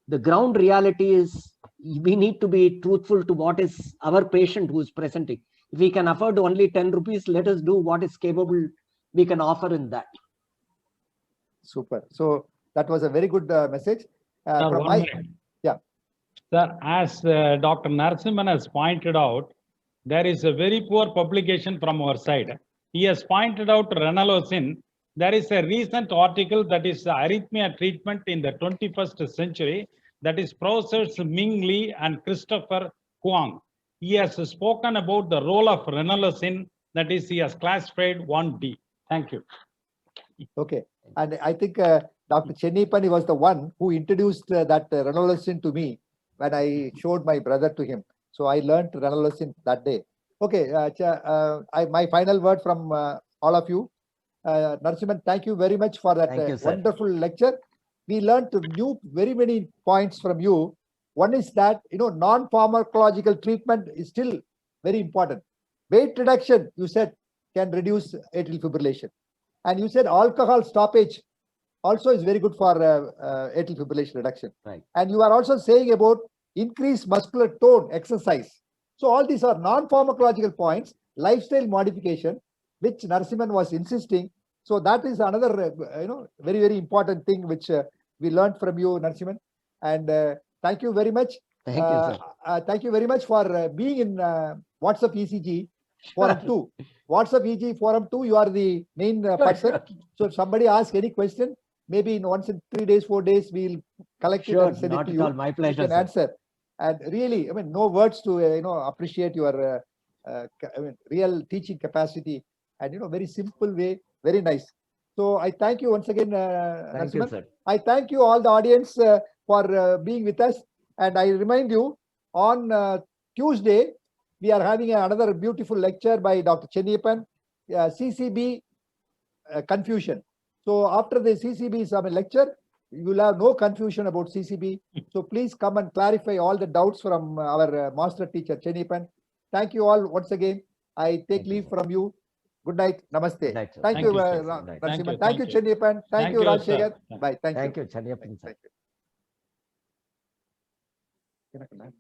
The ground reality is we need to be truthful to what is our patient who is presenting. If we can afford only 10 rupees, let us do what is capable we can offer in that. Super. So that was a very good message. Sir, yeah. Sir, as Dr. Narasimhan has pointed out, there is a very poor publication from our side. He has pointed out ranalosin. There is a recent article that is arrhythmia treatment in the 21st century. That is Professors Ming Lee and Christopher Huang. He has spoken about the role of ranalosin. That is, he has classified 1D. Thank you. Okay. And I think Dr. Chenniappan was the one who introduced that ranalosin to me when I showed my brother to him. So I learned ranalosin that day. Okay. My final word from all of you. Narasimhan, thank you very much for that wonderful lecture. We learned very many points from you. One is that, non-pharmacological treatment is still very important. Weight reduction, you said, can reduce atrial fibrillation. And you said alcohol stoppage also is very good for atrial fibrillation reduction. Right. And you are also saying about increased muscular tone exercise. So all these are non-pharmacological points, lifestyle modification, which Narasimhan was insisting. So that is another, very, very important thing which we learned from you, Narasimhan. And thank you very much. Thank you, sir. Thank you very much for being in WhatsApp ECG Forum 2. WhatsApp ECG Forum 2, you are the main person. So if somebody asks any question, maybe once in 3 days, 4 days, we'll collect it and send it to you. All. My pleasure, you can answer. And really, no words to appreciate your real teaching capacity and very simple way, very nice. So I thank you once again, Thank you, sir. I thank you all the audience for being with us. And I remind you, on Tuesday, we are having another beautiful lecture by Dr. Chenniappan, CCB confusion. So after the CCB lecture, you will have no confusion about CCB. So please come and clarify all the doubts from our master teacher, Chenniappan. Thank you all once again. I take leave from you. Good night. Namaste. Thank you, Narasimhan. Thank you, Chenniappan. Thank you, Rajasekar. Bye. Thank you. Thank you, Chenniappan. Thank you.